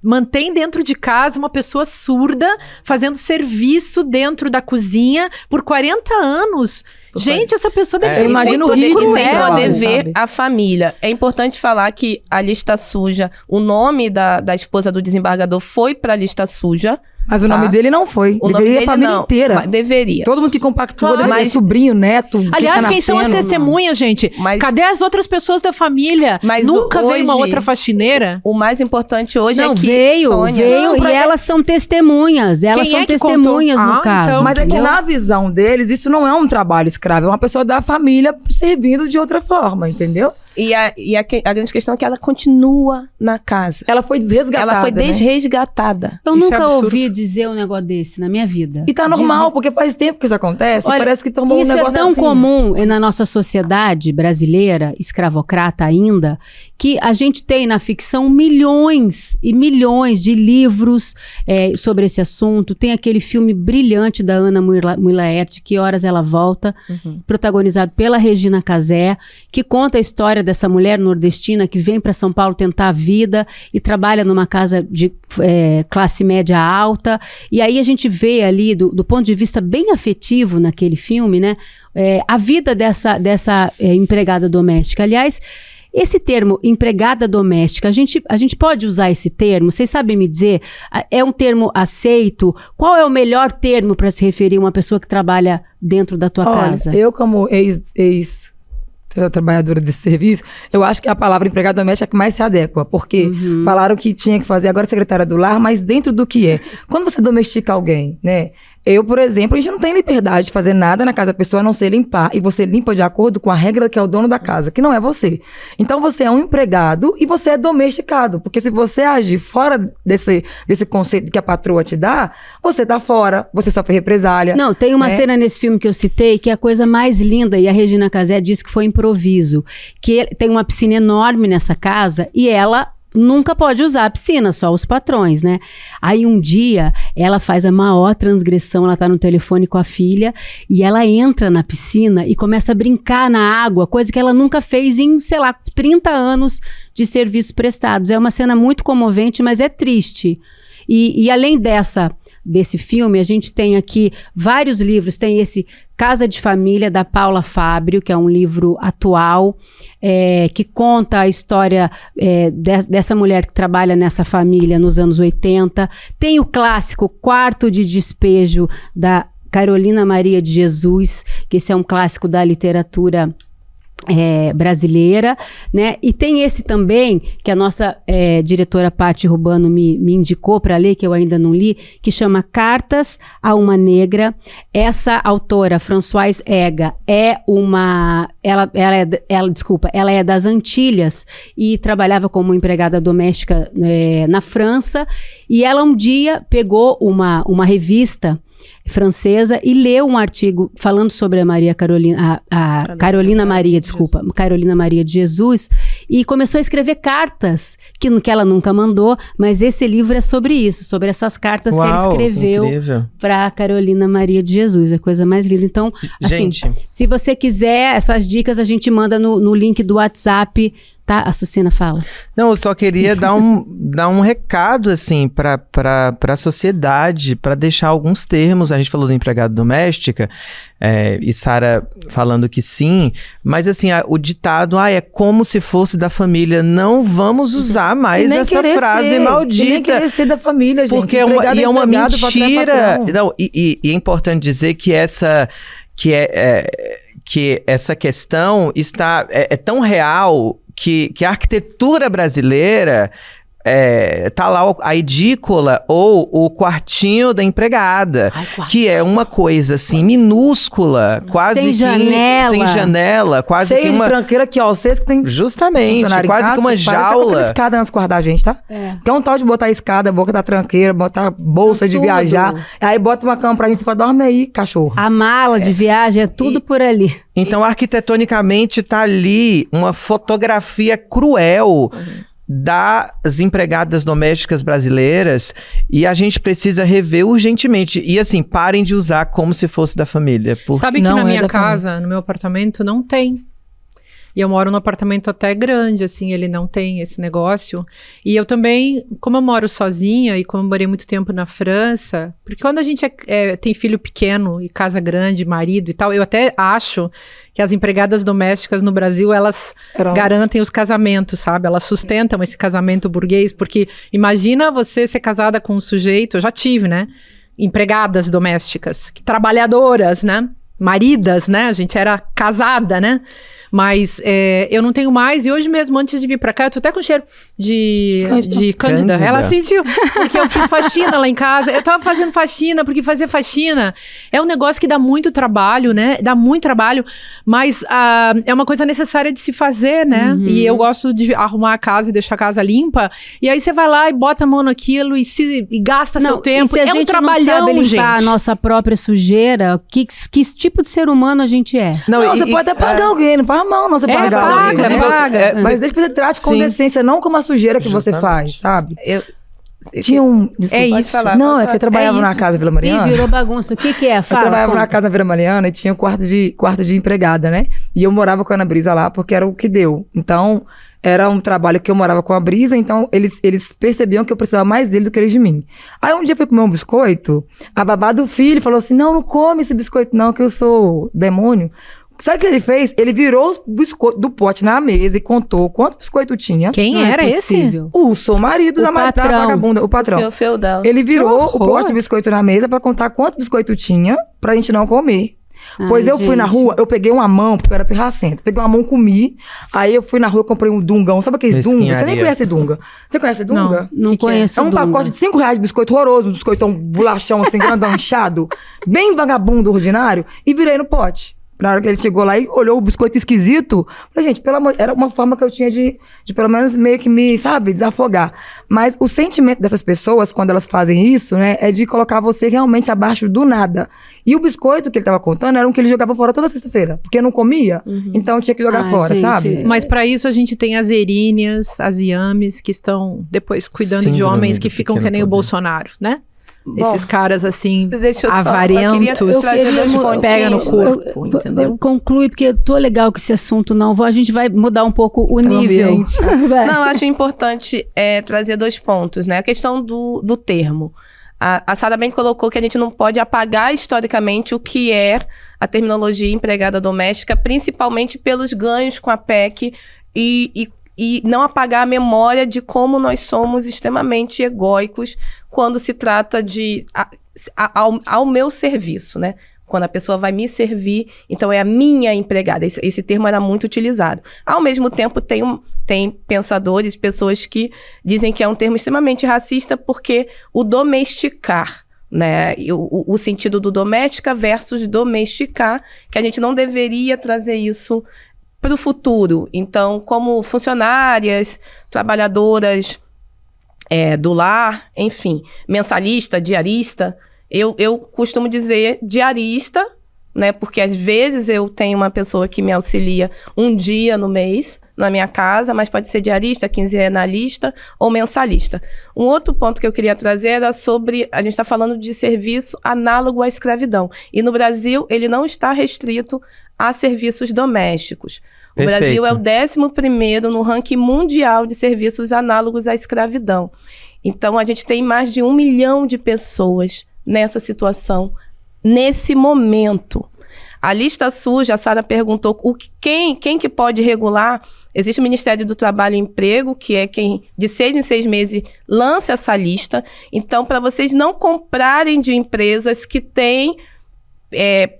mantém dentro de casa uma pessoa surda fazendo serviço dentro da cozinha por 40 anos. Gente, essa pessoa deve ser imagina o risco sem poder ver a família. É importante falar que a lista suja, o nome da esposa do desembargador foi para a lista suja. Mas o nome dele não foi. Deveria a família inteira. Deveria. Todo mundo que compactuou, mas sobrinho, neto. Aliás, quem são as testemunhas, gente? Cadê as outras pessoas da família? Nunca veio uma outra faxineira? O mais importante hoje é que veio e elas são testemunhas. Elas são testemunhas no caso. Então, mas é que na visão deles, isso não é um trabalho escravo. É uma pessoa da família servindo de outra forma, entendeu? E a grande questão é que ela continua na casa. Ela foi desresgatada. Ela foi desresgatada. Eu nunca ouvi dizer um negócio desse na minha vida. E tá normal, porque faz tempo que isso acontece. Olha, parece que tomou um negócio assim. Isso é tão comum na nossa sociedade brasileira, escravocrata ainda, que a gente tem na ficção milhões e milhões de livros sobre esse assunto. Tem aquele filme brilhante da Ana Mulaert, Que Horas Ela Volta, protagonizado pela Regina Casé, que conta a história dessa mulher nordestina que vem para São Paulo tentar a vida e trabalha numa casa de classe média alta. E aí a gente vê ali, do ponto de vista bem afetivo naquele filme, né, a vida dessa empregada doméstica. Aliás, esse termo, empregada doméstica, a gente pode usar esse termo? Vocês sabem me dizer? É um termo aceito? Qual é o melhor termo para se referir a uma pessoa que trabalha dentro da tua casa? Eu, como trabalhadora desse serviço, eu acho que a palavra empregada doméstica é que mais se adequa, porque falaram que tinha que fazer agora secretária do lar, mas dentro do que é. Quando você domestica alguém, né, Eu, por exemplo, a gente não tem liberdade de fazer nada na casa da pessoa a não ser limpar. E você limpa de acordo com a regra que é o dono da casa, que não é você. Então você é um empregado e você é domesticado. Porque se você agir fora desse conceito que a patroa te dá, você tá fora, você sofre represália. Não, tem uma cena nesse filme que eu citei que é a coisa mais linda, e a Regina Casé disse que foi improviso. Que tem uma piscina enorme nessa casa e ela nunca pode usar a piscina, só os patrões, né? Aí um dia ela faz a maior transgressão, ela tá no telefone com a filha e ela entra na piscina e começa a brincar na água, coisa que ela nunca fez em, sei lá, 30 anos de serviços prestados. É uma cena muito comovente, mas é triste. E além desse filme, a gente tem aqui vários livros. Tem esse Casa de Família, da Paula Fábio, que é um livro atual, que conta a história dessa mulher que trabalha nessa família nos anos 80. Tem o clássico Quarto de Despejo, da Carolina Maria de Jesus, que esse é um clássico da literatura brasileira, né? E tem esse também, que a nossa diretora Paty Rubano me indicou para ler, que eu ainda não li, que chama Cartas a uma Negra. Essa autora, Françoise Ega, ela é das Antilhas e trabalhava como empregada doméstica na França, e ela um dia pegou uma revista francesa e leu um artigo falando sobre Carolina Maria de Jesus, e começou a escrever cartas que ela nunca mandou, mas esse livro é sobre isso, sobre essas cartas que ela escreveu para Carolina Maria de Jesus. É a coisa mais linda. Então, assim, se você quiser essas dicas, a gente manda no link do WhatsApp. Tá, a Sucina fala. Não, eu só queria dar um recado, assim, para a sociedade, para deixar alguns termos. A gente falou do empregado doméstica, e Sara falando que sim, mas assim, o ditado, é como se fosse da família. Não vamos usar mais essa frase maldita. Nem querer ser da família, gente. Porque é uma mentira. Não, e é importante dizer que essa questão é tão real que a arquitetura brasileira tá lá a edícula ou o quartinho da empregada, que é uma coisa assim minúscula, quase sem janela, quase cheio que uma de tranqueira aqui, ó, vocês que tem justamente, quase que uma jaula. Tem escada nas quartas da gente, tá? Que é um tal de botar escada, boca da tranqueira, botar bolsa de viajar, aí bota uma cama pra gente e fala, dorme aí, cachorro. A mala de viagem é tudo por ali. Então, arquitetonicamente, tá ali uma fotografia cruel das empregadas domésticas brasileiras, e a gente precisa rever urgentemente. E assim, parem de usar como se fosse da família. Sabe que na minha casa, no meu apartamento, não tem. E eu moro num apartamento até grande, assim, ele não tem esse negócio. E eu também, como eu moro sozinha e como eu morei muito tempo na França, porque quando a gente tem filho pequeno e casa grande, marido e tal, eu até acho que as empregadas domésticas no Brasil, elas garantem os casamentos, sabe? Elas sustentam esse casamento burguês, porque imagina você ser casada com um sujeito, eu já tive, né? Empregadas domésticas, trabalhadoras, né? Maridas, né? A gente era casada, né? Mas eu não tenho mais. E hoje mesmo, antes de vir pra cá, eu tô até com cheiro de Cândida. Ela sentiu. Porque eu fiz faxina lá em casa. Eu tava fazendo faxina, porque fazer faxina é um negócio que dá muito trabalho, né? Dá muito trabalho. Mas é uma coisa necessária de se fazer, né? Uhum. E eu gosto de arrumar a casa e deixar a casa limpa. E aí você vai lá e bota a mão naquilo e gasta seu tempo. Se a gente trabalhão, não sabe limpar gente. A nossa própria sujeira, que tipo de ser humano a gente é? Não, você pode até pagar alguém, não faz mal, não. Você paga. Mas desde que você trate com decência, não como a sujeira que você faz, sabe? Tinha um... Desculpa, isso. Não, é que eu trabalhava na casa Vila Mariana. Ih, virou bagunça. O que é? Fala, eu trabalhava na casa Vila Mariana e tinha um quarto de empregada, né? E eu morava com a Ana Brisa lá porque era o que deu. Então, era um trabalho que eu morava com a Brisa, então eles percebiam que eu precisava mais dele do que eles de mim. Aí um dia eu fui comer um biscoito, a babá do filho falou assim, não come esse biscoito não, que eu sou demônio. Sabe o que ele fez? Ele virou o biscoito do pote na mesa e contou quanto biscoito tinha. Quem era esse? O seu marido da vagabunda, o patrão. O seu feudal. Ele virou o pote de biscoito na mesa pra contar quanto biscoito tinha pra gente não comer. Pois eu fui na rua, eu peguei uma mão, porque eu era pirracenta. Peguei uma mão, comi. Aí eu fui na rua, comprei um dungão. Sabe aqueles dunga? Você nem conhece dunga. Você conhece dunga? Não conheço. É um pacote de R$5 de biscoito horroroso, um biscoitão bolachão assim, grandão, inchado, bem vagabundo, ordinário, e virei no pote. Na hora que ele chegou lá e olhou o biscoito esquisito, falei, gente, pelo amor, era uma forma que eu tinha de pelo menos meio que me, sabe, desafogar. Mas o sentimento dessas pessoas, quando elas fazem isso, né, é de colocar você realmente abaixo do nada. E o biscoito que ele tava contando era um que ele jogava fora toda sexta-feira, porque não comia, então tinha que jogar fora, gente, sabe? Mas para isso a gente tem as Eríneas, as Iames, que estão depois cuidando de Síndrome homens do que ficam que pequeno nem o poder. Bolsonaro, né? Bom, Esses caras assim, deixa eu só avarentos, queria trazer dois pontinhos. pega no corpo, entendeu? Conclui, porque eu tô legal com esse assunto, não. A gente vai mudar um pouco o nível. ambiente. Vai. Não, acho importante trazer 2 pontos, né? A questão do termo. A Sara bem colocou que a gente não pode apagar historicamente o que é a terminologia empregada doméstica, principalmente pelos ganhos com a PEC e não apagar a memória de como nós somos extremamente egóicos quando se trata de ao meu serviço, né? Quando a pessoa vai me servir, então é a minha empregada. Esse termo era muito utilizado. Ao mesmo tempo, tem pensadores, pessoas que dizem que é um termo extremamente racista porque o domesticar, né? O sentido do doméstica versus domesticar, que a gente não deveria trazer isso para o futuro. Então, como funcionárias, trabalhadoras do lar, enfim, mensalista, diarista, eu costumo dizer diarista, né? Porque às vezes eu tenho uma pessoa que me auxilia um dia no mês na minha casa, mas pode ser diarista, quinzenalista ou mensalista. Um outro ponto que eu queria trazer era sobre, a gente está falando de serviço análogo à escravidão. E no Brasil, ele não está restrito a serviços domésticos. O Perfeito. Brasil é o 11º no ranking mundial de serviços análogos à escravidão. Então, a gente tem mais de 1 milhão de pessoas nessa situação, nesse momento. A lista suja, a Sara perguntou quem que pode regular. Existe o Ministério do Trabalho e Emprego, que é quem, de 6 em 6 meses, lança essa lista. Então, para vocês não comprarem de empresas que têm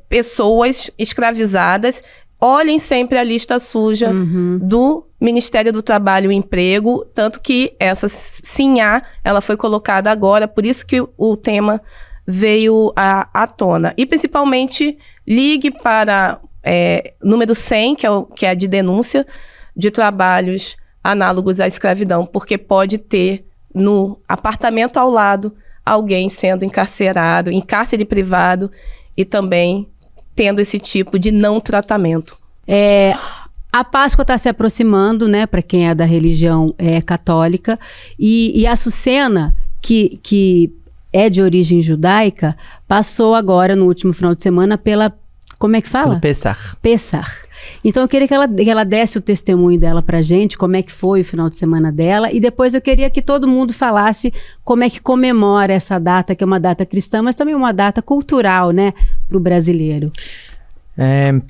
pessoas escravizadas, olhem sempre a lista suja do Ministério do Trabalho e Emprego, tanto que essa SINHA, ela foi colocada agora, por isso que o tema veio à tona. E, principalmente, ligue para número 100, que é a de denúncia de trabalhos análogos à escravidão, porque pode ter no apartamento ao lado alguém sendo encarcerado, em cárcere privado, e também tendo esse tipo de não tratamento. A Páscoa está se aproximando, né, para quem é da religião católica, e a Açucena, que é de origem judaica, passou agora, no último final de semana, pela... Como é que fala? Pelo Pessar. Pessar. Então eu queria que ela desse o testemunho dela pra gente, como é que foi o final de semana dela, e depois eu queria que todo mundo falasse como é que comemora essa data, que é uma data cristã, mas também uma data cultural, né, pro brasileiro.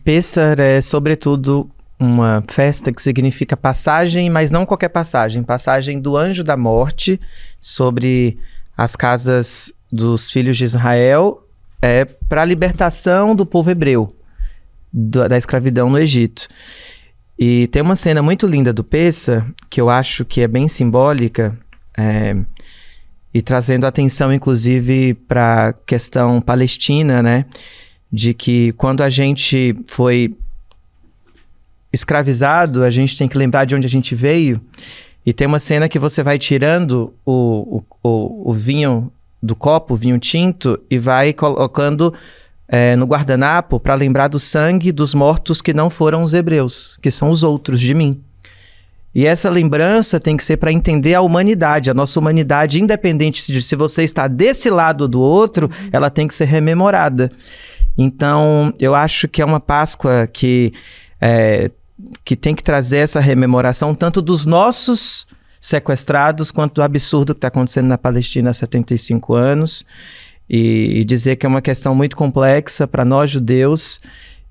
Pessar é, sobretudo, uma festa que significa passagem, mas não qualquer passagem. Passagem do anjo da morte sobre as casas dos filhos de Israel para a libertação do povo hebreu da escravidão no Egito. E tem uma cena muito linda do Pessah, que eu acho que é bem simbólica, e trazendo atenção, inclusive, para a questão palestina, né? De que quando a gente foi escravizado, a gente tem que lembrar de onde a gente veio. E tem uma cena que você vai tirando o vinho do copo, o vinho tinto, e vai colocando no guardanapo para lembrar do sangue dos mortos que não foram os hebreus, que são os outros de mim. E essa lembrança tem que ser para entender a humanidade, a nossa humanidade, independente de se você está desse lado ou do outro, ela tem que ser rememorada. Então, eu acho que é uma Páscoa que tem que trazer essa rememoração tanto dos nossos sequestrados quanto do absurdo que está acontecendo na Palestina há 75 anos e dizer que é uma questão muito complexa para nós judeus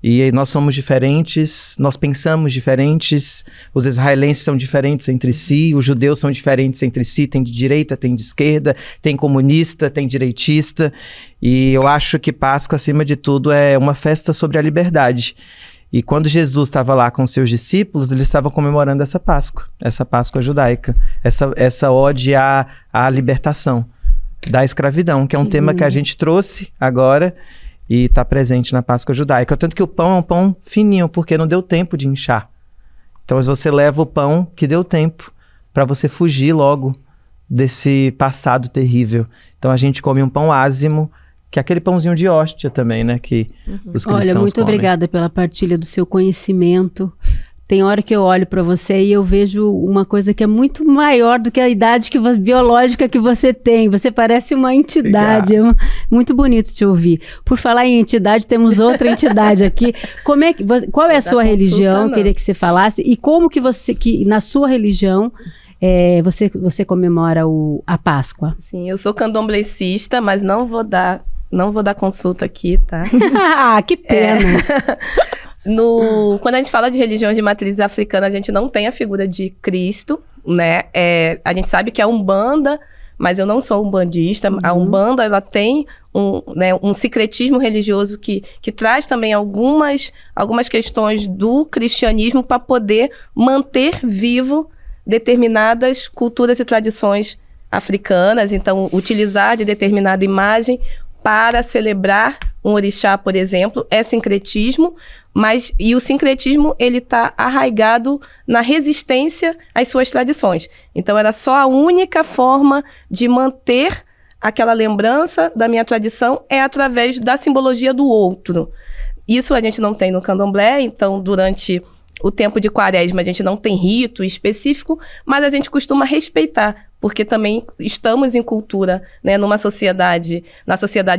E nós somos diferentes, nós pensamos diferentes, os israelenses são diferentes entre si, os judeus são diferentes entre si, tem de direita, tem de esquerda, tem comunista, tem direitista. E eu acho que Páscoa, acima de tudo, é uma festa sobre a liberdade. E quando Jesus estava lá com seus discípulos, eles estavam comemorando essa Páscoa judaica, essa ode à libertação da escravidão, que é um tema que a gente trouxe agora e está presente na Páscoa judaica. Tanto que o pão é um pão fininho, porque não deu tempo de inchar. Então você leva o pão que deu tempo para você fugir logo desse passado terrível. Então a gente come um pão ázimo, que é aquele pãozinho de hóstia também, né? Que os cristãos Olha, muito comem. obrigada pela partilha do seu conhecimento. Tem hora que eu olho para você e eu vejo uma coisa que é muito maior do que a idade biológica que você tem. Você parece uma entidade. Muito bonito te ouvir. Por falar em entidade, temos outra entidade aqui. Qual é a sua religião? Queria que você falasse. E como que na sua religião, você comemora a Páscoa? Sim, eu sou candomblessista, mas não vou dar consulta aqui, tá? Ah, que pena! Quando a gente fala de religiões de matriz africana, a gente não tem a figura de Cristo, né? A gente sabe que é Umbanda, mas eu não sou umbandista. A Umbanda, ela tem um sincretismo religioso que traz também algumas questões do cristianismo para poder manter vivo determinadas culturas e tradições africanas. Então, utilizar de determinada imagem para celebrar um orixá, por exemplo, é sincretismo, e o sincretismo, ele está arraigado na resistência às suas tradições. Então, era só a única forma de manter aquela lembrança da minha tradição é através da simbologia do outro. Isso a gente não tem no candomblé, então, durante o tempo de quaresma, a gente não tem rito específico, mas a gente costuma respeitar, porque também estamos em cultura, né, na sociedade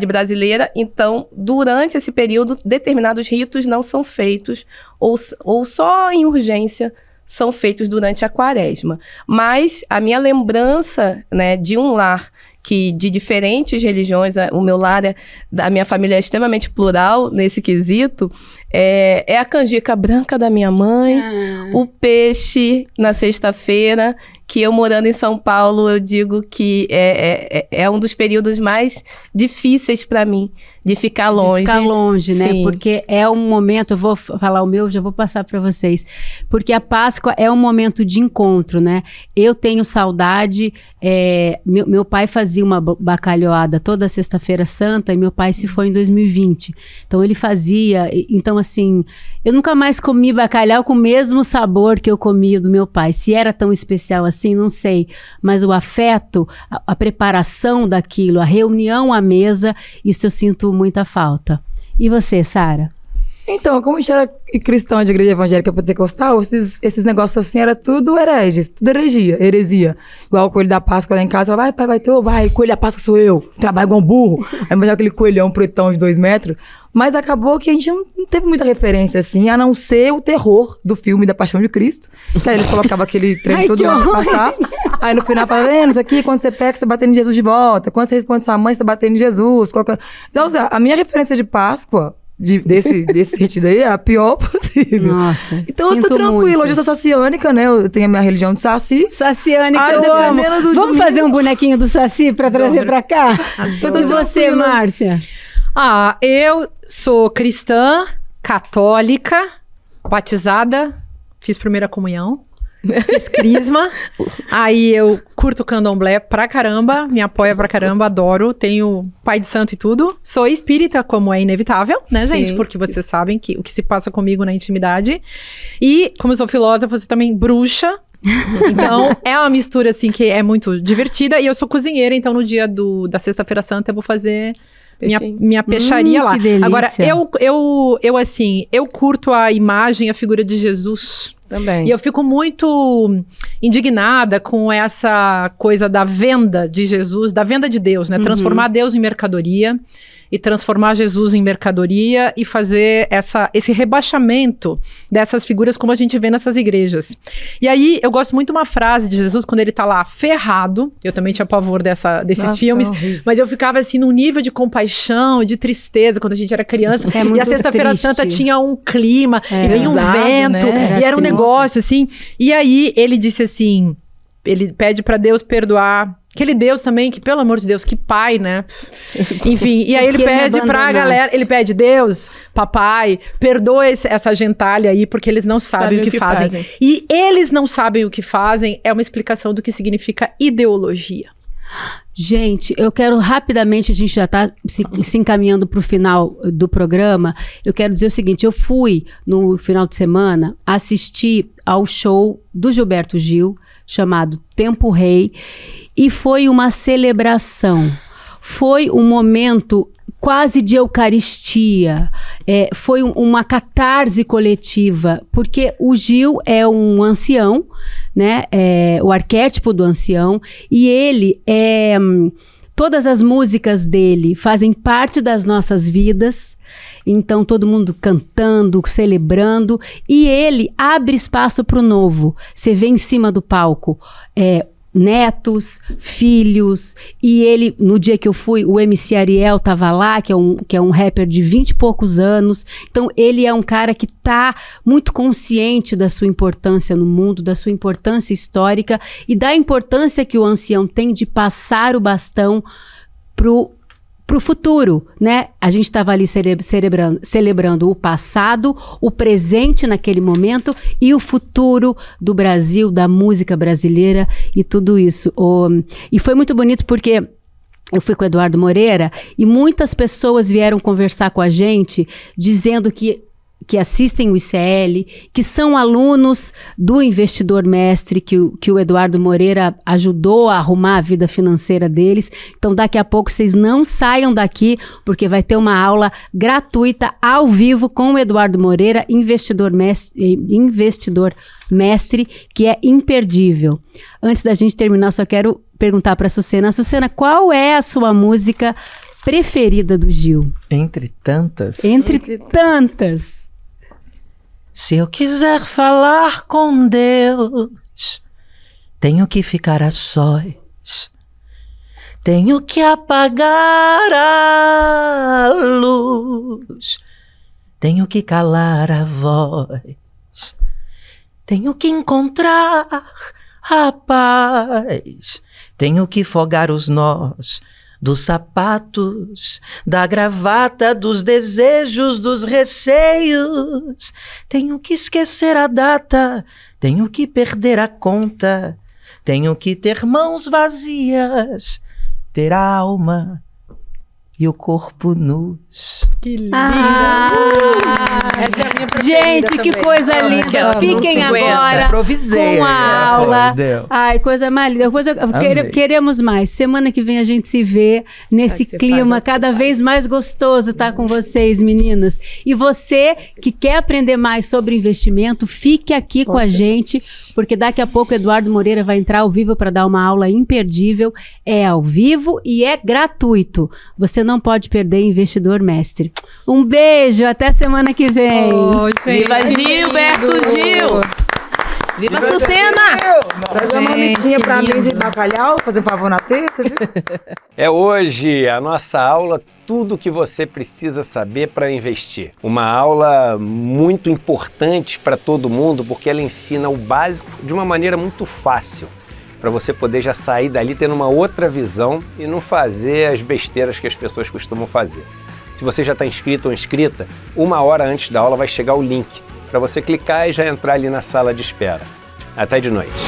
brasileira. Então, durante esse período, determinados ritos não são feitos, ou só em urgência são feitos durante a quaresma. Mas a minha lembrança, né, de um lar de diferentes religiões, o meu lar, a minha família é extremamente plural nesse quesito, é a canjica branca da minha mãe, o peixe na sexta-feira, que eu morando em São Paulo, eu digo que é um dos períodos mais difíceis para mim, de ficar longe. De ficar longe, né? Sim. Porque é um momento, eu vou falar o meu, já vou passar para vocês, porque a Páscoa é um momento de encontro, né? Eu tenho saudade, meu pai fazia uma bacalhoada toda sexta-feira santa e meu pai se foi em 2020. Então ele fazia, então assim, eu nunca mais comi bacalhau com o mesmo sabor que eu comia do meu pai. Se era tão especial assim, não sei, mas o afeto, a preparação daquilo, a reunião à mesa, isso eu sinto muita falta. E você, Sara? Então, como a gente era cristão de igreja evangélica pentecostal, esses negócios assim era tudo hereges, tudo heresia. Igual o coelho da Páscoa lá em casa, vai, pai, vai ter, vai, coelho da Páscoa sou eu, trabalho igual um burro. Aí imagina aquele coelhão pretão de 2 metros. Mas acabou que a gente não teve muita referência, assim, a não ser o terror do filme da Paixão de Cristo. Que aí eles colocavam aquele trem todo ano pra passar. Aí no final falavam, vendo isso aqui, quando você pega, você tá batendo em Jesus de volta. Quando você responde sua mãe, você tá batendo em Jesus. Colocando... Então, a minha referência de Páscoa, desse sentido aí, é a pior possível. Nossa, então eu tô tranquila. Muito. Hoje eu sou saciânica, né? Eu tenho a minha religião de Saci. Saciânica, eu amo. Vamos fazer um bonequinho do Saci pra trazer pra cá? E você, Márcia? Eu sou cristã, católica, batizada, fiz primeira comunhão, fiz crisma, aí eu curto candomblé pra caramba, me apoia pra caramba, adoro, tenho pai de santo e tudo. Sou espírita, como é inevitável, né, gente? Sim. Porque vocês sabem o que se passa comigo na intimidade. E, como eu sou filósofa, eu sou também bruxa. Então, é uma mistura, assim, que é muito divertida. E eu sou cozinheira, então no dia da Sexta-feira Santa eu vou fazer... Minha peixaria lá. Agora, eu curto a imagem, a figura de Jesus. Também. E eu fico muito indignada com essa coisa da venda de Jesus, da venda de Deus, né? Transformar Deus em mercadoria. e transformar Jesus em mercadoria e fazer esse rebaixamento dessas figuras como a gente vê nessas igrejas. E aí, eu gosto muito de uma frase de Jesus quando ele tá lá ferrado. Eu também tinha pavor desses filmes, mas eu ficava assim num nível de compaixão, de tristeza quando a gente era criança. E a Sexta-feira Santa tinha um clima, e vinha um vento, né? E era um negócio assim. E aí, ele disse assim, ele pede pra Deus perdoar. Aquele Deus também, que pelo amor de Deus, que pai, né? Enfim, e aí ele pede pra galera, ele pede, Deus, papai, perdoa essa gentalha aí, porque eles não sabem o que fazem. E eles não sabem o que fazem é uma explicação do que significa ideologia. Gente, eu quero rapidamente, a gente já está se encaminhando para o final do programa, eu quero dizer o seguinte, eu fui no final de semana assistir ao show do Gilberto Gil, chamado Tempo Rei, e foi uma celebração, foi um momento quase de eucaristia, foi uma catarse coletiva, porque o Gil é um ancião, né, o arquétipo do ancião, e ele todas as músicas dele fazem parte das nossas vidas, então todo mundo cantando, celebrando, e ele abre espaço para o novo. Você vê em cima do palco netos, filhos, e ele, no dia que eu fui, o MC Ariel tava lá, que é um rapper de 20 e poucos anos, então ele é um cara que tá muito consciente da sua importância no mundo, da sua importância histórica e da importância que o ancião tem de passar o bastão pro futuro, né? A gente estava ali celebrando o passado, o presente naquele momento e o futuro do Brasil, da música brasileira e tudo isso. E foi muito bonito porque eu fui com o Eduardo Moreira e muitas pessoas vieram conversar com a gente dizendo que assistem o ICL, que são alunos do Investidor Mestre, que o Eduardo Moreira ajudou a arrumar a vida financeira deles. Então, daqui a pouco, vocês não saiam daqui, porque vai ter uma aula gratuita, ao vivo, com o Eduardo Moreira, Investidor Mestre, que é imperdível. Antes da gente terminar, só quero perguntar para a Sucena. Sucena, qual é a sua música preferida do Gil? Entre tantas? Entre tantas. Se eu quiser falar com Deus, tenho que ficar a sós. Tenho que apagar a luz. Tenho que calar a voz. Tenho que encontrar a paz. Tenho que folgar os nós dos sapatos, da gravata, dos desejos, dos receios. Tenho que esquecer a data, tenho que perder a conta, tenho que ter mãos vazias, ter a alma e o corpo nus. Que linda! Essa é a minha preferida. Gente, que também. coisa linda! Fiquem agora Improvisei, com a aula. Deu. Ai, coisa mais linda. Queremos mais. Semana que vem a gente se vê nesse clima cada vez mais gostoso, tá, com vocês, meninas. E você que quer aprender mais sobre investimento, fique aqui com a gente, porque daqui a pouco o Eduardo Moreira vai entrar ao vivo para dar uma aula imperdível. É ao vivo e é gratuito. Você não pode perder Investidor Mestre. Um beijo, até semana que vem. Viva Gilberto Gil! Viva Sucena! Traz uma marmitinha pra mim de bacalhau, fazer um favor na terça, viu? É hoje a nossa aula Tudo o que você precisa saber para investir. Uma aula muito importante para todo mundo porque ela ensina o básico de uma maneira muito fácil, para você poder já sair dali tendo uma outra visão e não fazer as besteiras que as pessoas costumam fazer. Se você já está inscrito ou inscrita, 1 hora antes da aula vai chegar o link para você clicar e já entrar ali na sala de espera. Até de noite.